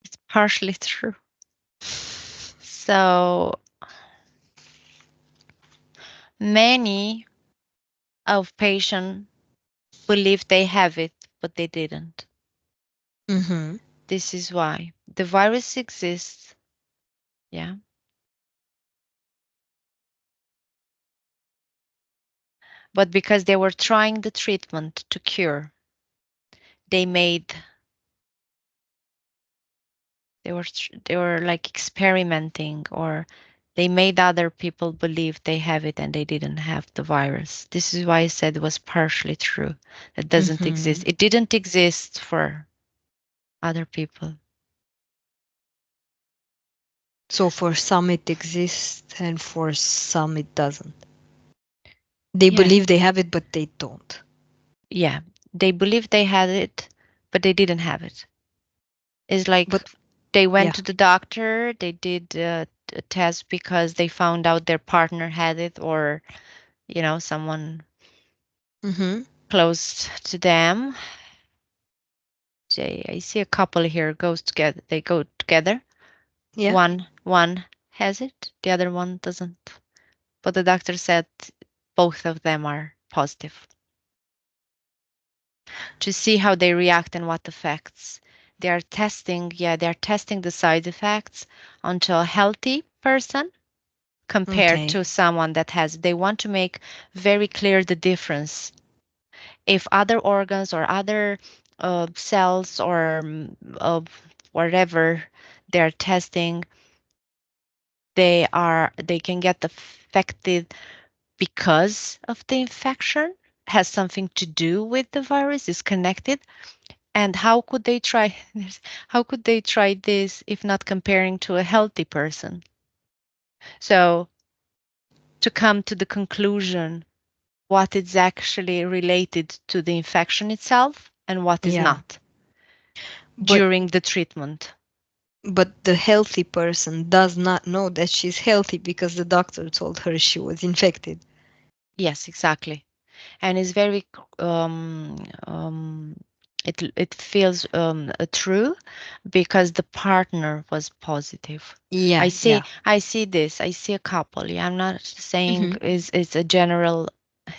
It's partially true. So many of patients believe they have it, but they didn't. Mm-hmm. This is why the virus exists. Yeah. But because they were trying the treatment to cure, they made they were like experimenting, or they made other people believe they have it and they didn't have the virus. This is why I said it was partially true. It doesn't Mm-hmm. exist. It didn't exist for other people. So for some it exists and for some it doesn't. They Yeah. believe they have it, but they don't. Yeah. They believed they had it, but they didn't have it. It's like But they went yeah. to the doctor, they did a test because they found out their partner had it, or, someone Mm-hmm. close to them. I see a couple here goes together. They go together. Yeah. One has it, the other one doesn't. But the doctor said both of them are positive, to see how they react and what effects. They are testing the side effects onto a healthy person compared Okay. to someone that has. They want to make very clear the difference. If other organs or other cells or whatever they're testing, they can get affected because of the infection, has something to do with the virus, is connected. And how could they try this? How could they try this if not comparing to a healthy person? So to come to the conclusion what is actually related to the infection itself and what is Yeah. not But during the treatment. the healthy person does not know that she's healthy because the doctor told her she was infected. Yes, exactly. And it's very it feels true because the partner was positive. Yeah, yeah. I see a couple. Yeah, I'm not saying Hmm. is it's a general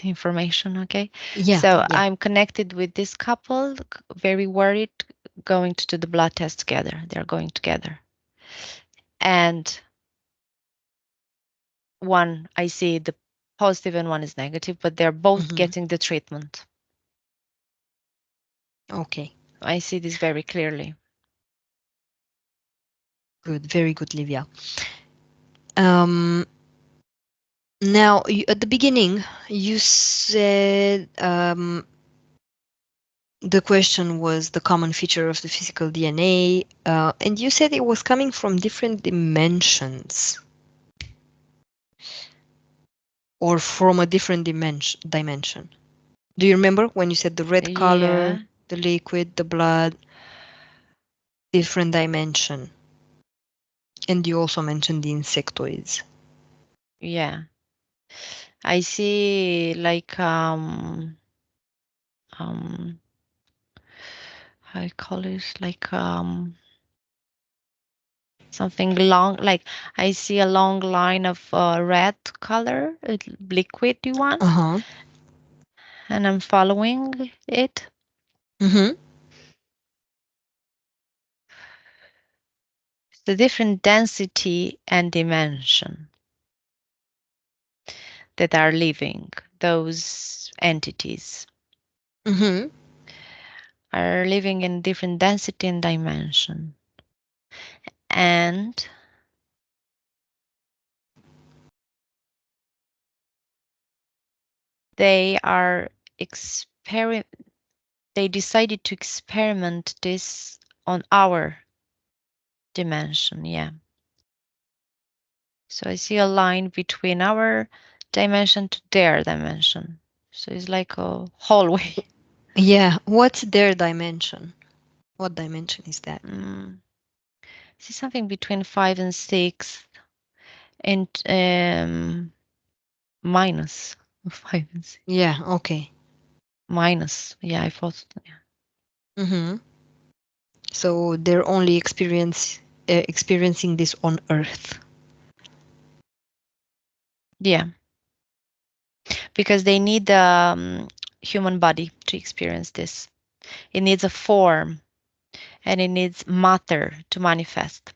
information, okay? Yeah, So yeah. I'm connected with this couple, very worried, going to do the blood test together. They're going together. And one I see the positive and one is negative, but they're both Hmm. getting the treatment. Okay. I see this very clearly. Good, very good, Livia. Um, Now, at the beginning, you said the question was the common feature of the physical DNA, and you said it was coming from different dimensions or from a different dimension. Do you remember when you said the red color, Yeah, the liquid, the blood, different dimension? And you also mentioned the insectoids. yeah. I see like how I call it, like something long, like I see a long line of red color, liquidy one, Uh-huh. and I'm following it. Mm-hmm. The different density and dimension that are living, those entities Mm-hmm. are living in different density and dimension. And they are they decided to experiment this on our dimension. Yeah. So I see a line between our dimension to their dimension. So it's like a hallway. Yeah. What's their dimension? What dimension is that? Mm. See something between 5 and 6 and minus 5 and 6. Yeah. Okay. Minus. Yeah, I thought. Mm-hmm. So they're only experiencing this on Earth. Yeah, because they need the human body to experience this. It needs a form and it needs matter to manifest.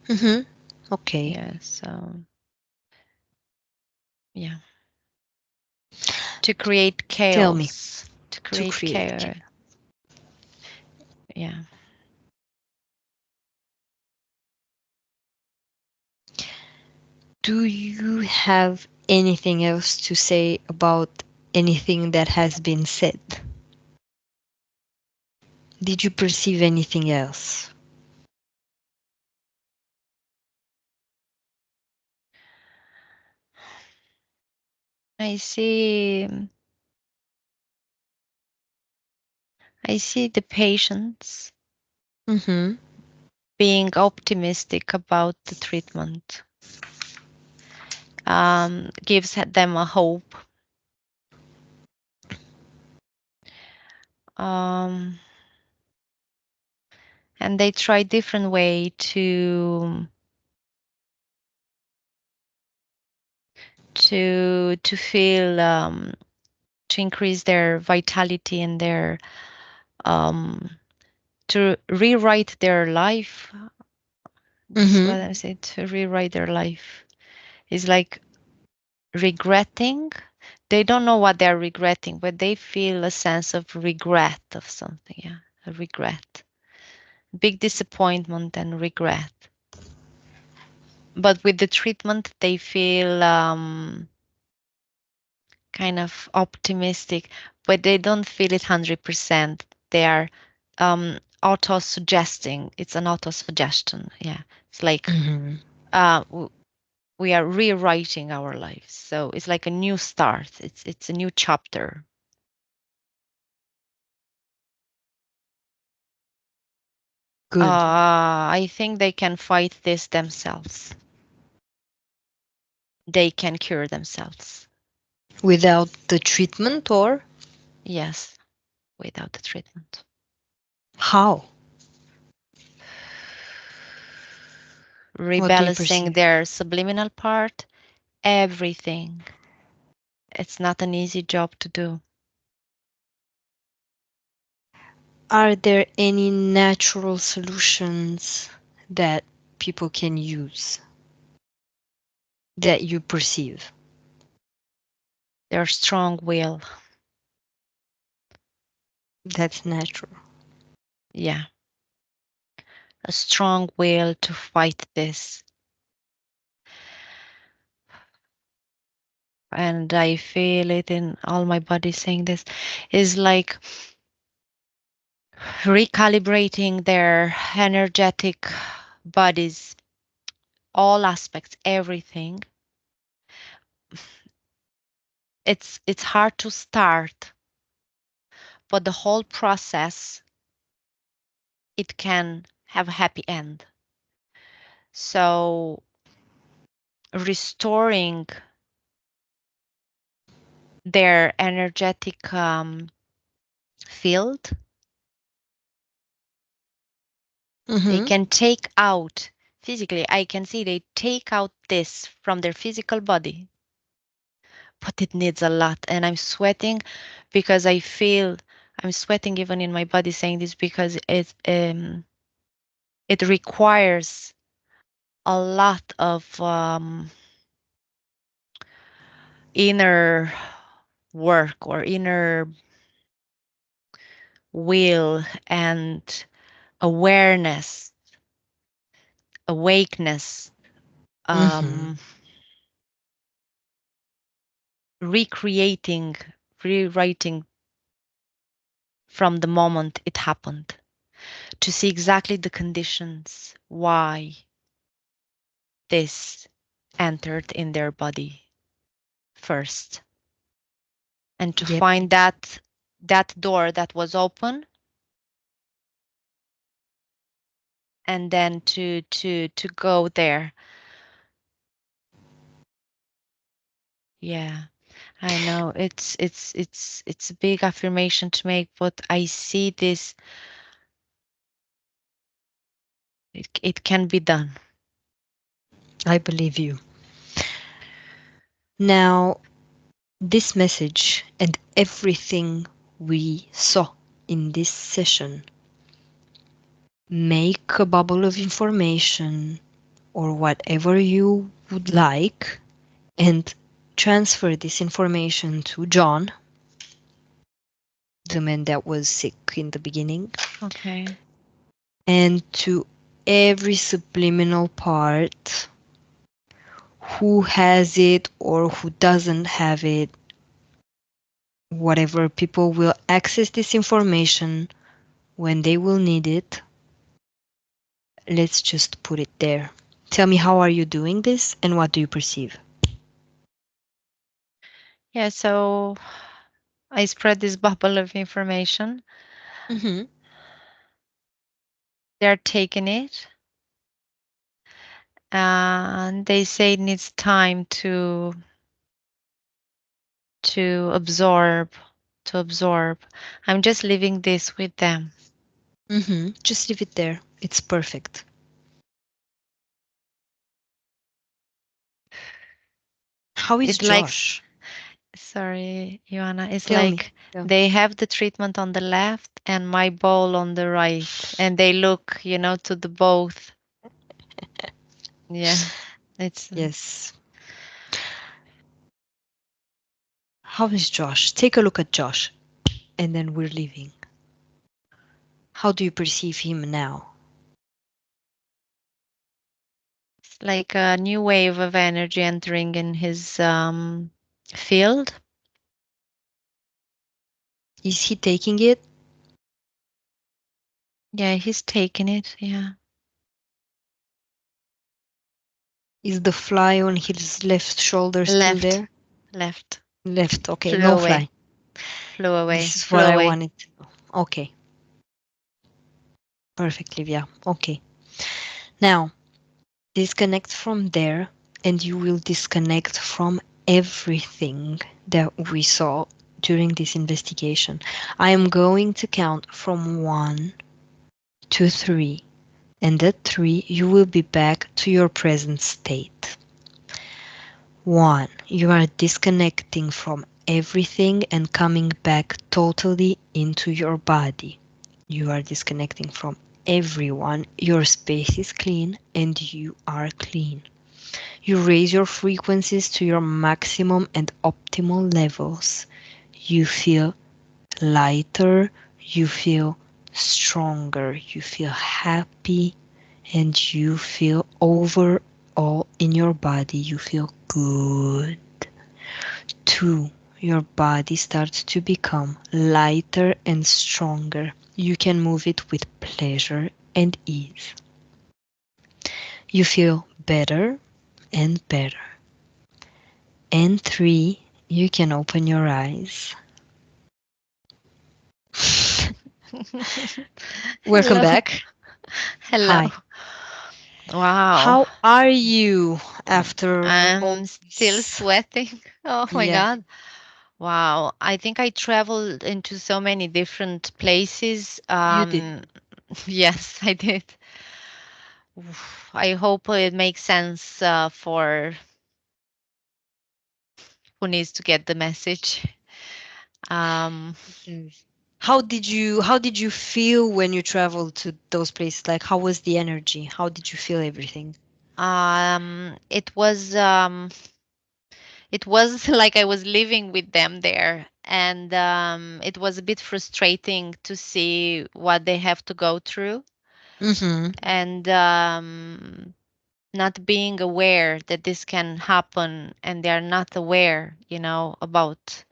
Mm-hmm. Okay. Yeah, so yeah, to create Tell me, chaos, to to create create chaos. chaos. Yeah. Do you have anything else to say about anything that has been said? Did you perceive anything else? I see I see the patients Mm-hmm. being optimistic about the treatment. Gives them a hope. Um, and they try different way to feel to increase their vitality and their um to rewrite their life. This is Mm-hmm. what I said, to rewrite their life. It's like regretting. They don't know what they're regretting, but they feel a sense of regret of something. Yeah, a regret, big disappointment and regret. But with the treatment, they feel kind of optimistic, but they don't feel it 100%. They are auto suggesting. It's an auto suggestion. Yeah, it's like Mm-hmm. uh, we are rewriting our lives. So it's like a new start. It's a new chapter. Good. I think they can fight this themselves. They can cure themselves. Without the treatment, or Yes, without the treatment. how? What do you Rebalancing perceive? their subliminal part, everything. It's not an easy job to do. Are there any natural solutions that people can use that you perceive? Their strong will. That's natural. Yeah, a strong will to fight this. And I feel it in all my body saying this is like recalibrating their energetic bodies, all aspects, everything. It's hard to start, but the whole process, it can have a happy end. So restoring their energetic field, they Mm-hmm. can take out physically. I can see they take out this from their physical body, but it needs a lot. And I'm sweating because I feel I'm sweating even in my body saying this because it requires a lot of inner work or inner will and awareness, awakeness, Mm-hmm. um, recreating, rewriting from the moment it happened to see exactly the conditions why this entered in their body first, and to Yep. find that door that was open, and then to go there. Yeah, I know it's a big affirmation to make, but I see this, it can be done. I believe you. Now, this message and everything we saw in this session, make a bubble of information or whatever you would like and transfer this information to John, the man that was sick in the beginning, Okay. and to every subliminal part who has it or who doesn't have it, whatever people will access this information when they will need it. Let's just put it there. Tell me, how are you doing this and what do you perceive? Yeah, so I spread this bubble of information. Mm-hmm. They're taking it, and they say it needs time to absorb. I'm just leaving this with them. Mm-hmm. Just leave it there. It's perfect. How is It's like, Josh? sorry, Ioana, it's Tell me. like Tell me. they have the treatment on the left and my bowl on the right, and they look, to the both. Yeah, it's Yes. How is Josh? Take a look at Josh and then we're leaving. How do you perceive him now? like a new wave of energy entering in his field. Is he taking it? Yeah, he's taking it. Yeah, Is the fly on his left shoulder still left, there? left, Left. Okay, flew no away, fly. flew This away, is flew what I away. wanted to know. Okay, perfect, Livia. Okay. Now, disconnect from there and you will disconnect from everything that we saw during this investigation. I am going to count from 1 to 3, and at 3 you will be back to your present state. 1. You are disconnecting from everything and coming back totally into your body. You are disconnecting from everyone. Your space is clean and you are clean. You raise your frequencies to your maximum and optimal levels. You feel lighter, you feel stronger, you feel happy, and you feel overall in your body, you feel good. 2. Your body starts to become lighter and stronger. You can move it with pleasure and ease. You feel better and better. And 3. You can open your eyes. Welcome Hello. back. Hello. Hi. Wow. How are you after all I'm still this? sweating. Oh my Yeah, God. Wow. I think I traveled into so many different places. you did. Yes, I did. Oof, I hope it makes sense for who needs to get the message. Um, Mm. How did you feel when you traveled to those places? Like how was the energy? How did you feel everything? it was like I was living with them there, and it was a bit frustrating to see what they have to go through, Mm-hmm. and not being aware that this can happen, and they are not aware, about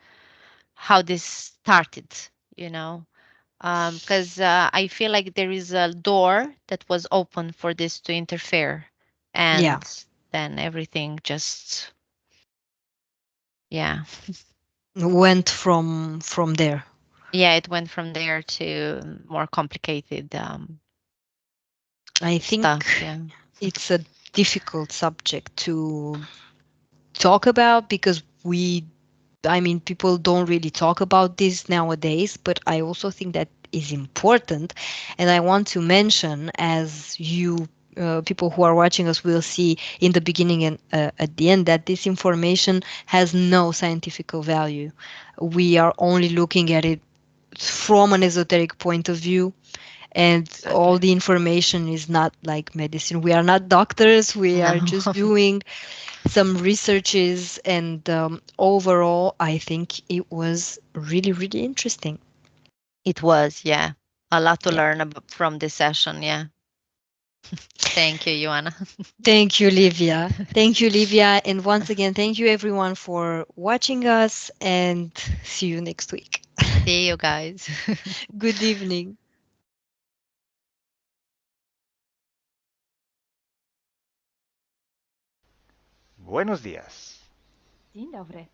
how this started, you know. Because I feel like there is a door that was open for this to interfere, Yeah. and then everything just, yeah. Went from there. Yeah, it went from there to more complicated I think stuff. Yeah. it's a difficult subject to talk about because I mean, people don't really talk about this nowadays, but I also think that is important. And I want to mention, as you people who are watching us will see in the beginning and at the end, that this information has no scientific value. We are only looking at it from an esoteric point of view, and all Exactly. the information is not like medicine. We are not doctors, we are No. just doing some researches, and overall I think it was really, really interesting. It was, yeah. A lot to Yeah. learn from this session. Yeah. Thank you, Ioana. Thank you, Livia. Thank you, Livia. And once again, thank you everyone for watching us, and see you next week. See you guys. Good evening. Buenos días. Dzień dobry.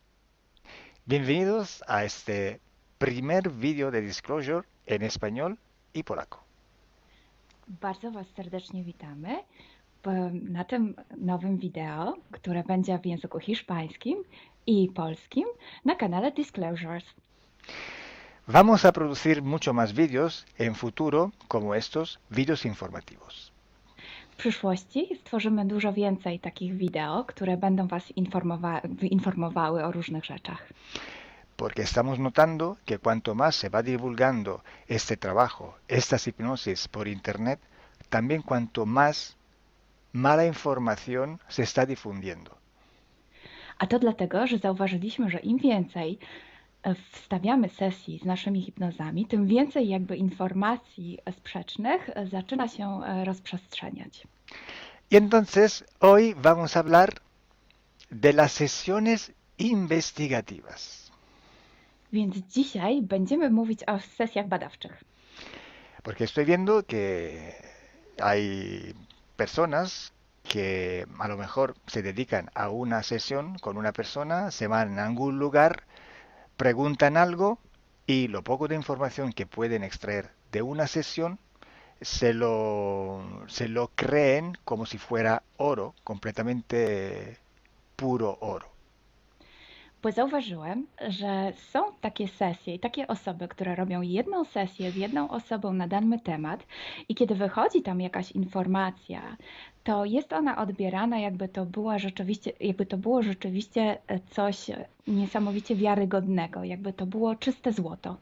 Bienvenidos a este primer vídeo de Disclosure en español y polaco. Bardzo Was serdecznie witamy na tym nowym wideo, które będzie w języku hiszpańskim i polskim na kanale Disclosures. Vamos a producir mucho más vídeos en futuro como estos vídeos informativos. W przyszłości stworzymy dużo więcej takich wideo, które będą Was informowały o różnych rzeczach. Porque estamos notando que cuanto más se va divulgando este trabajo, estas hipnosis por internet, también cuanto más mala información se está difundiendo. A to dlatego, że zauważyliśmy, że im więcej wstawiamy sesji z naszymi hipnozami, tym więcej jakby informacji sprzecznych zaczyna się rozprzestrzeniać. Y entonces hoy vamos a hablar de las sesiones investigativas. Więc dzisiaj będziemy mówić o sesjach badawczych. Porque estoy viendo que hay personas que a lo mejor se dedican a una sesión con una persona, se van a algún lugar, preguntan algo y lo poco de información que pueden extraer de una sesión se lo creen como si fuera oro, completamente puro oro. Bo zauważyłem, że są takie sesje i takie osoby, które robią jedną sesję z jedną osobą na dany temat i kiedy wychodzi tam jakaś informacja, to jest ona odbierana jakby to było rzeczywiście coś niesamowicie wiarygodnego, jakby to było czyste złoto.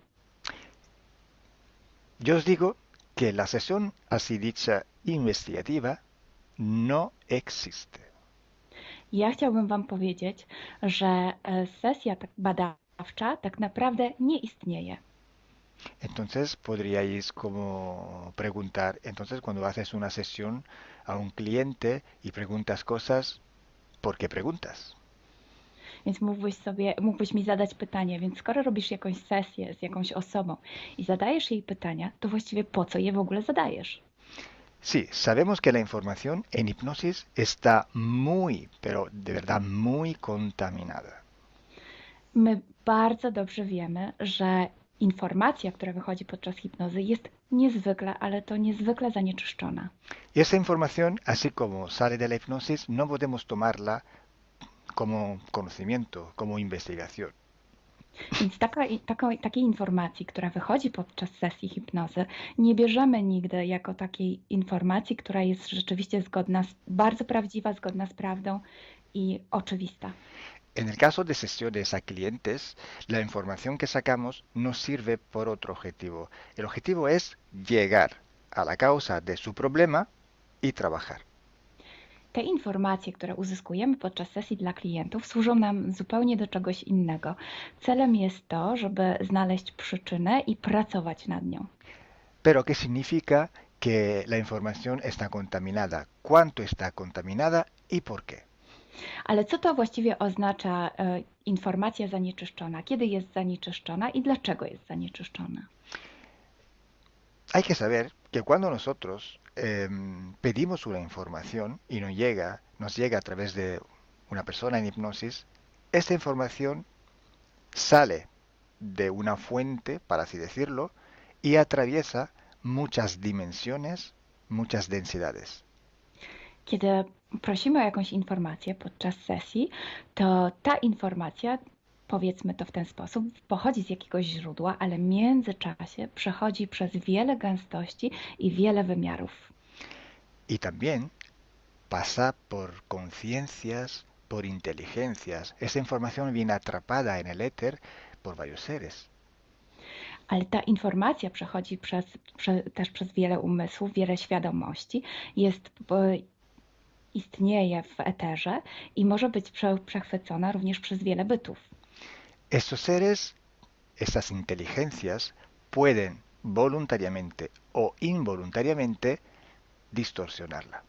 Yo os digo que la sesión así dicha investigativa no existe. Ja chciałbym Wam powiedzieć, że sesja badawcza tak naprawdę nie istnieje. Entonces podríais como preguntar, entonces cuando haces una sesión a un cliente y preguntas cosas, ¿por qué preguntas? Więc mógłbyś mi zadać pytanie, więc skoro robisz jakąś sesję z jakąś osobą i zadajesz jej pytania, to właściwie po co je w ogóle zadajesz? Sí, sabemos que la información en hipnosis está muy, pero de verdad muy contaminada. My bardzo dobrze wiemy, że informacja, która wychodzi podczas hipnozy, jest niezwykle, ale to niezwykle zanieczyszczona. Y esa información, así como sale de la hipnosis, no podemos tomarla como conocimiento, como investigación. Więc takiej informacji, która wychodzi podczas sesji hipnozy, nie bierzemy nigdy jako takiej informacji, która jest rzeczywiście bardzo prawdziwa, zgodna z prawdą i oczywista. En el caso de sesiones a clientes, la información que sacamos nos sirve por otro objetivo. El objetivo es llegar a la causa de su problema y trabajar. Te informacje, które uzyskujemy podczas sesji dla klientów, służą nam zupełnie do czegoś innego. Celem jest to, żeby znaleźć przyczynę i pracować nad nią. Pero ¿qué significa que la información está contaminada? ¿Cuánto está contaminada y por qué? Ale co to właściwie oznacza informacja zanieczyszczona? Kiedy jest zanieczyszczona i dlaczego jest zanieczyszczona? Hay que saber que cuando nosotros pedimos una información y nos llega a través de una persona en hipnosis, esta información sale de una fuente, para así decirlo, y atraviesa muchas dimensiones, muchas densidades. Kiedy prosimy o jakąś informację podczas sesji, to ta informacja, powiedzmy to w ten sposób, pochodzi z jakiegoś źródła, ale w międzyczasie przechodzi przez wiele gęstości i wiele wymiarów. Y también pasa por conciencias, por inteligencias. Esa información viene atrapada en el éter por varios seres. Ale ta informacja przechodzi też przez wiele umysłów, wiele świadomości, istnieje w eterze i może być przechwycona również przez wiele bytów. Estos seres, estas inteligencias, pueden voluntariamente o involuntariamente distorsionarla.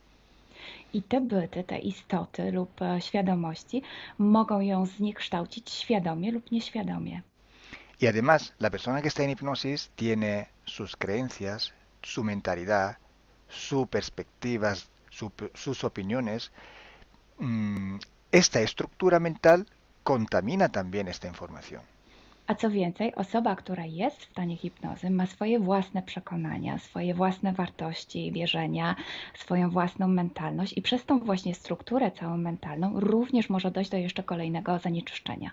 I te byty, te istoty lub świadomości mogą ją zniekształcić świadomie lub nieświadomie. Y además, la persona que está en hipnosis tiene sus creencias, su mentalidad, sus perspectivas, sus opiniones. Esta estructura mental contamina también esta información. A co więcej, osoba, która jest w stanie hipnozy, ma swoje własne przekonania, swoje własne wartości i wierzenia, swoją własną mentalność i przez tą właśnie strukturę całą mentalną również może dojść do jeszcze kolejnego zanieczyszczenia.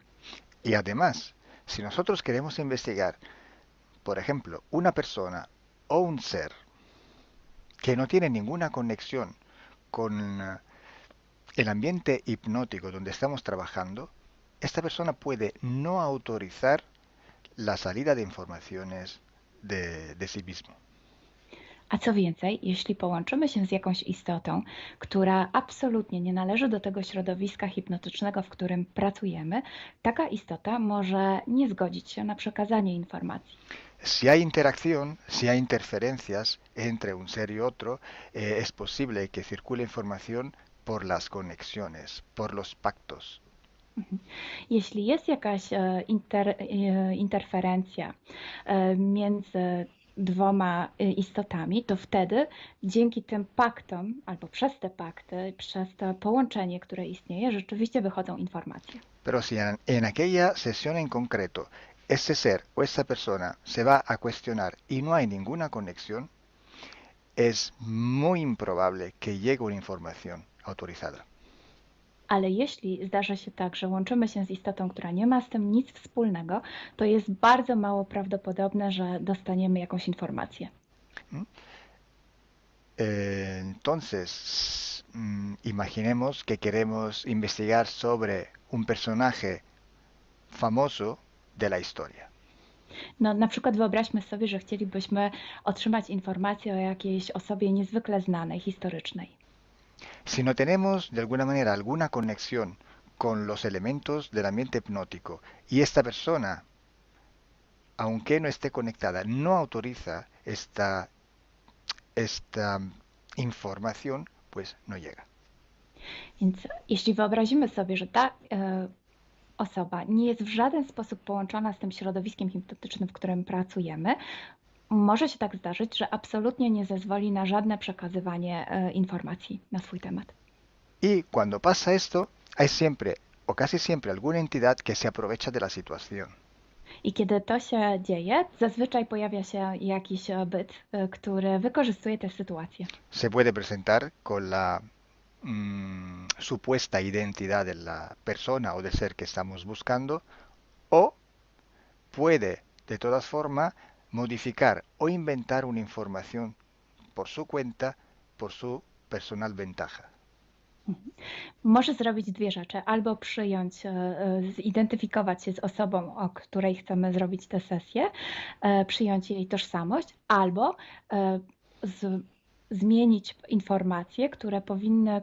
Y además, si nosotros queremos investigar, por ejemplo, una persona o un ser que no tiene ninguna conexión con el ambiente hipnótico donde estamos trabajando, esta persona puede no autorizar la salida de informaciones de sí mismo. A co więcej, jeśli połączymy się z jakąś istotą, która absolutnie nie należy do tego środowiska hipnotycznego, w którym pracujemy, taka istota może nie zgodzić się na przekazanie informacji. Si hay interacción, si hay interferencias entre un ser y otro, es posible que circule información por las conexiones, por los pactos. Jeśli jest jakaś interferencja między dwoma istotami, to wtedy dzięki tym paktom, albo przez te pakty, przez to połączenie, które istnieje, rzeczywiście wychodzą informacje. Pero si en aquella sesión en concreto ese ser o esa persona se va a cuestionar y no hay ninguna conexión, es muy improbable que llegue una información autorizada. Ale jeśli zdarza się tak, że łączymy się z istotą, która nie ma z tym nic wspólnego, to jest bardzo mało prawdopodobne, że dostaniemy jakąś informację. Entonces, imaginemos que queremos investigar sobre un personaje famoso de la historia. No, na przykład wyobraźmy sobie, że chcielibyśmy otrzymać informację o jakiejś osobie niezwykle znanej, historycznej. Si no tenemos de alguna manera alguna conexión con los elementos del ambiente hipnótico y esta persona aunque no esté conectada, no autoriza esta información, pues no llega. Więc jeśli wyobrazimy sobie, że ta osoba nie jest w żaden sposób połączona z tym środowiskiem hipnotycznym, w którym pracujemy, może się tak zdarzyć, że absolutnie nie zezwoli na żadne przekazywanie informacji na swój temat. Y cuando pasa esto, hay siempre o casi siempre alguna entidad que se aprovecha de la situación. I kiedy to się dzieje, zazwyczaj pojawia się jakiś byt, który wykorzystuje tę sytuację. Se puede presentar con la supuesta identidad de la persona o del ser que estamos buscando, o puede de todas formas modificar o inventar una información por su cuenta, por su personal ventaja. Może zrobić dwie rzeczy. Albo przyjąć, zidentyfikować się z osobą, o której chcemy zrobić tę sesję, przyjąć jej tożsamość, albo zmienić informacje,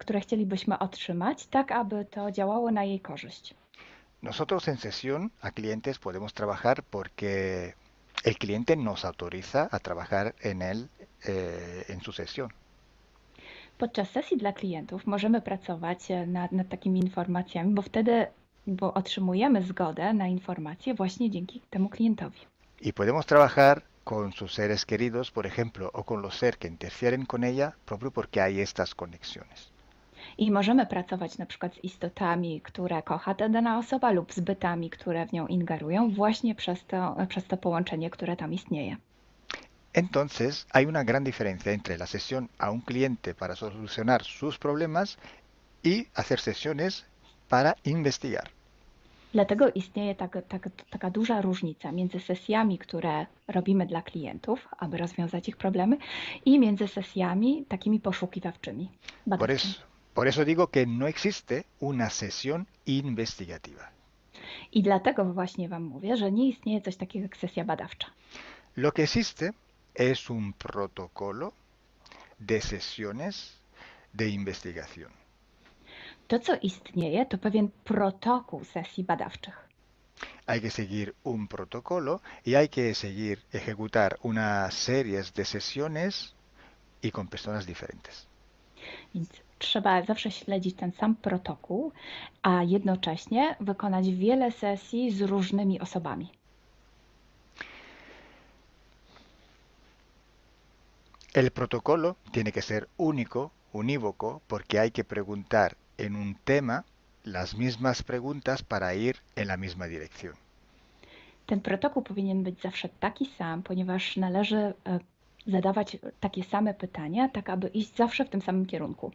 które chcielibyśmy otrzymać, tak aby to działało na jej korzyść. Nosotros en sesión a clientes podemos trabajar porque el cliente nos autoriza a trabajar en su sesión. Podczas sesji dla klientów możemy pracować nad takimi informacjami, bo otrzymujemy zgodę na informacje właśnie dzięki temu klientowi. Y podemos trabajar con sus seres queridos, por ejemplo, o con los seres que interfieren con ella, propio porque hay estas conexiones. I możemy pracować na przykład z istotami, które kocha ta dana osoba, lub z bytami, które w nią ingerują, właśnie przez to połączenie, które tam istnieje. Entonces, hay una gran diferencia entre la sesión a un cliente para solucionar sus problemas y hacer sesiones para investigar. Dlatego istnieje taka duża różnica między sesjami, które robimy dla klientów, aby rozwiązać ich problemy, i między sesjami takimi poszukiwawczymi, badawczymi. Por eso digo que no existe una sesión investigativa. I dlatego właśnie Wam mówię, że nie istnieje coś takiego jak sesja badawcza. Lo que existe es un protocolo de sesiones de investigación. To, co istnieje, to pewien protokół sesji badawczych. Hay que seguir un protocolo y hay que seguir, ejecutar una serie de sesiones y con personas diferentes. Więc trzeba zawsze śledzić ten sam protokół, a jednocześnie wykonać wiele sesji z różnymi osobami. El protocolo tiene que ser único, unívoco, porque hay que preguntar en un tema las mismas preguntas para ir en la misma dirección. Ten protokół powinien być zawsze taki sam, ponieważ należy zadawać takie same pytania, tak aby iść zawsze w tym samym kierunku.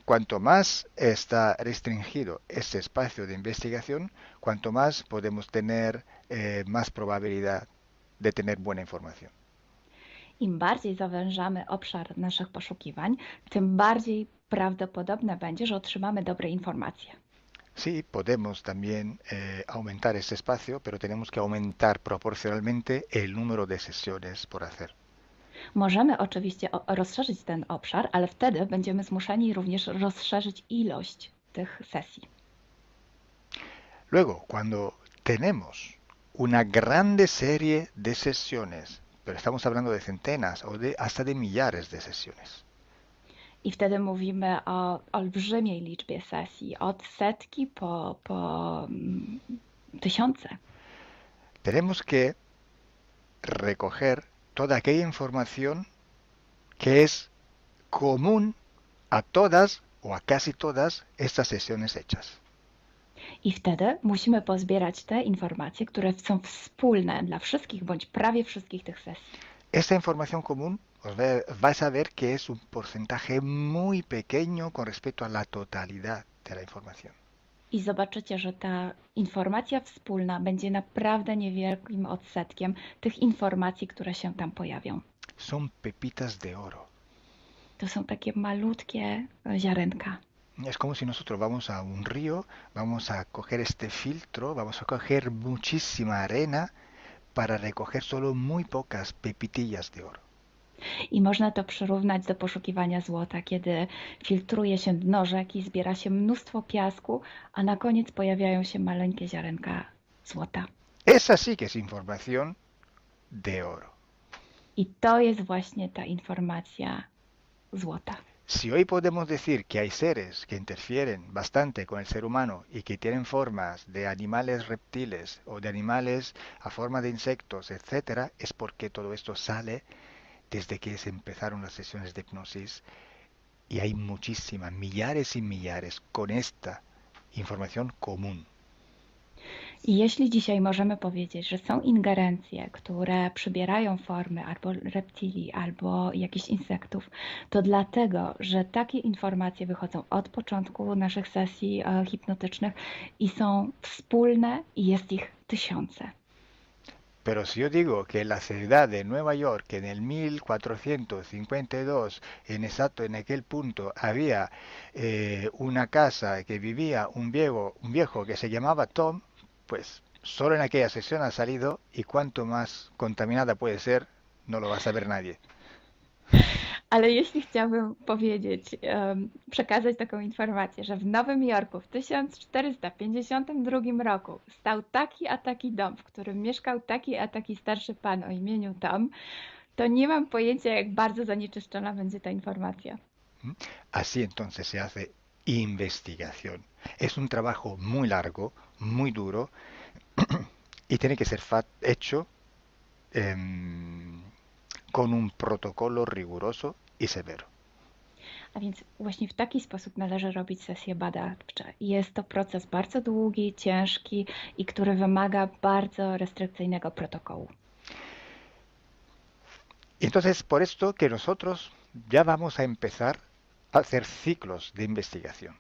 Cuanto más está restringido ese espacio de investigación, cuanto más podemos tener más probabilidad de tener buena información. Im bardziej zawężamy obszar naszych poszukiwań, tym bardziej prawdopodobne będzie, że otrzymamy dobre informacje. Sí, podemos también aumentar ese espacio, pero tenemos que aumentar proporcionalmente el número de sesiones por hacer. Możemy oczywiście rozszerzyć ten obszar, ale wtedy będziemy zmuszeni również rozszerzyć ilość tych sesji. Luego, cuando tenemos una grande serie de sesiones, pero estamos hablando de centenas o hasta de millares de sesiones. I wtedy mówimy o olbrzymiej liczbie sesji, od setki po tysiące. Tenemos que recoger toda aquella información que es común a todas o a casi todas estas sesiones hechas. I wtedy musimy pozbierać te informacje, które są wspólne dla wszystkich bądź prawie wszystkich tych sesji. Esta información común vais a ver que es un porcentaje muy pequeño con respecto a la totalidad de la información. I zobaczycie, że ta informacja wspólna będzie naprawdę niewielkim odsetkiem tych informacji, które się tam pojawią. Son pepitas de oro. To są takie malutkie ziarenka. Es como si nosotros vamos a un río, vamos a coger este filtro, vamos a coger muchísima arena para recoger solo muy pocas pepitillas de oro. I można to przyrównać do poszukiwania złota, kiedy filtruje się dno rzeki, zbiera się mnóstwo piasku, a na koniec pojawiają się maleńkie ziarenka złota. Esa sí que es información de oro. I to jest właśnie ta informacja złota. Si hoy podemos decir que hay seres que interfieren bastante con el ser humano y que tienen formas de animales reptiles o de animales a forma de insectos, etcétera, es porque todo esto sale desde que se empezaron las sesiones de hipnosis y hay muchísimas, millares y millares con esta información común. I jeśli dzisiaj możemy powiedzieć, że są ingerencje, które przybierają formy albo reptilii, albo jakichś insektów, to dlatego, że takie informacje wychodzą od początku naszych sesji hipnotycznych i są wspólne i jest ich tysiące. Pero si yo digo que en la ciudad de Nueva York, en el 1452, en aquel punto, había una casa que vivía un viejo que se llamaba Tom, pues solo en aquella sesión ha salido y cuanto más contaminada puede ser, no lo va a saber nadie. Ale jeśli chciałabym powiedzieć, przekazać taką informację, że w Nowym Jorku w 1452 roku stał taki a taki dom, w którym mieszkał taki a taki starszy pan o imieniu Tom, to nie mam pojęcia, jak bardzo zanieczyszczona będzie ta informacja. Así entonces se hace investigación. Es un trabajo muy largo, muy duro y tiene que ser hecho con un protocolo riguroso y severo. A więc właśnie w taki sposób należy robić sesje badawcze. Jest to proces bardzo długi, ciężki i który wymaga bardzo restrykcyjnego protokołu. Entonces, por esto que nosotros ya vamos a empezar a hacer ciclos de investigación.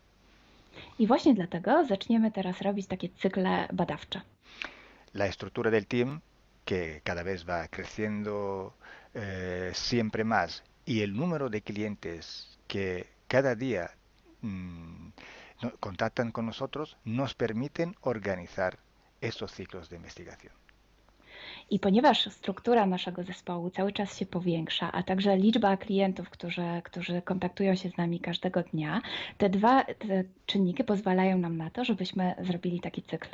I właśnie dlatego zaczniemy teraz robić takie cykle badawcze. La estructura del team, que cada vez va creciendo siempre más, y el número de clientes que cada día contactan con nosotros, nos permiten organizar estos ciclos de investigación. I ponieważ struktura naszego zespołu cały czas się powiększa, a także liczba klientów, którzy kontaktują się z nami każdego dnia, te czynniki pozwalają nam na to, żebyśmy zrobili taki cykl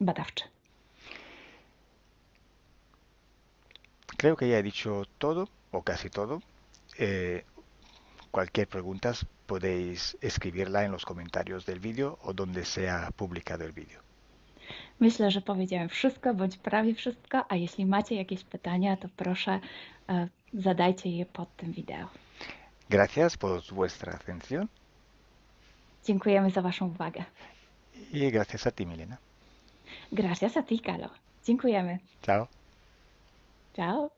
badawczy. Creo que ya he dicho todo, o casi todo. Cualquier pregunta podéis escribirla en los comentarios del vídeo o donde sea publicado el vídeo. Myślę, że powiedziałem wszystko, bądź prawie wszystko, a jeśli macie jakieś pytania, to proszę zadajcie je pod tym wideo. Gracias por vuestra atención. Dziękujemy za Waszą uwagę. Y gracias a ti, Milena. Gracias a ti, Kalo. Dziękujemy. Chao. Ciao.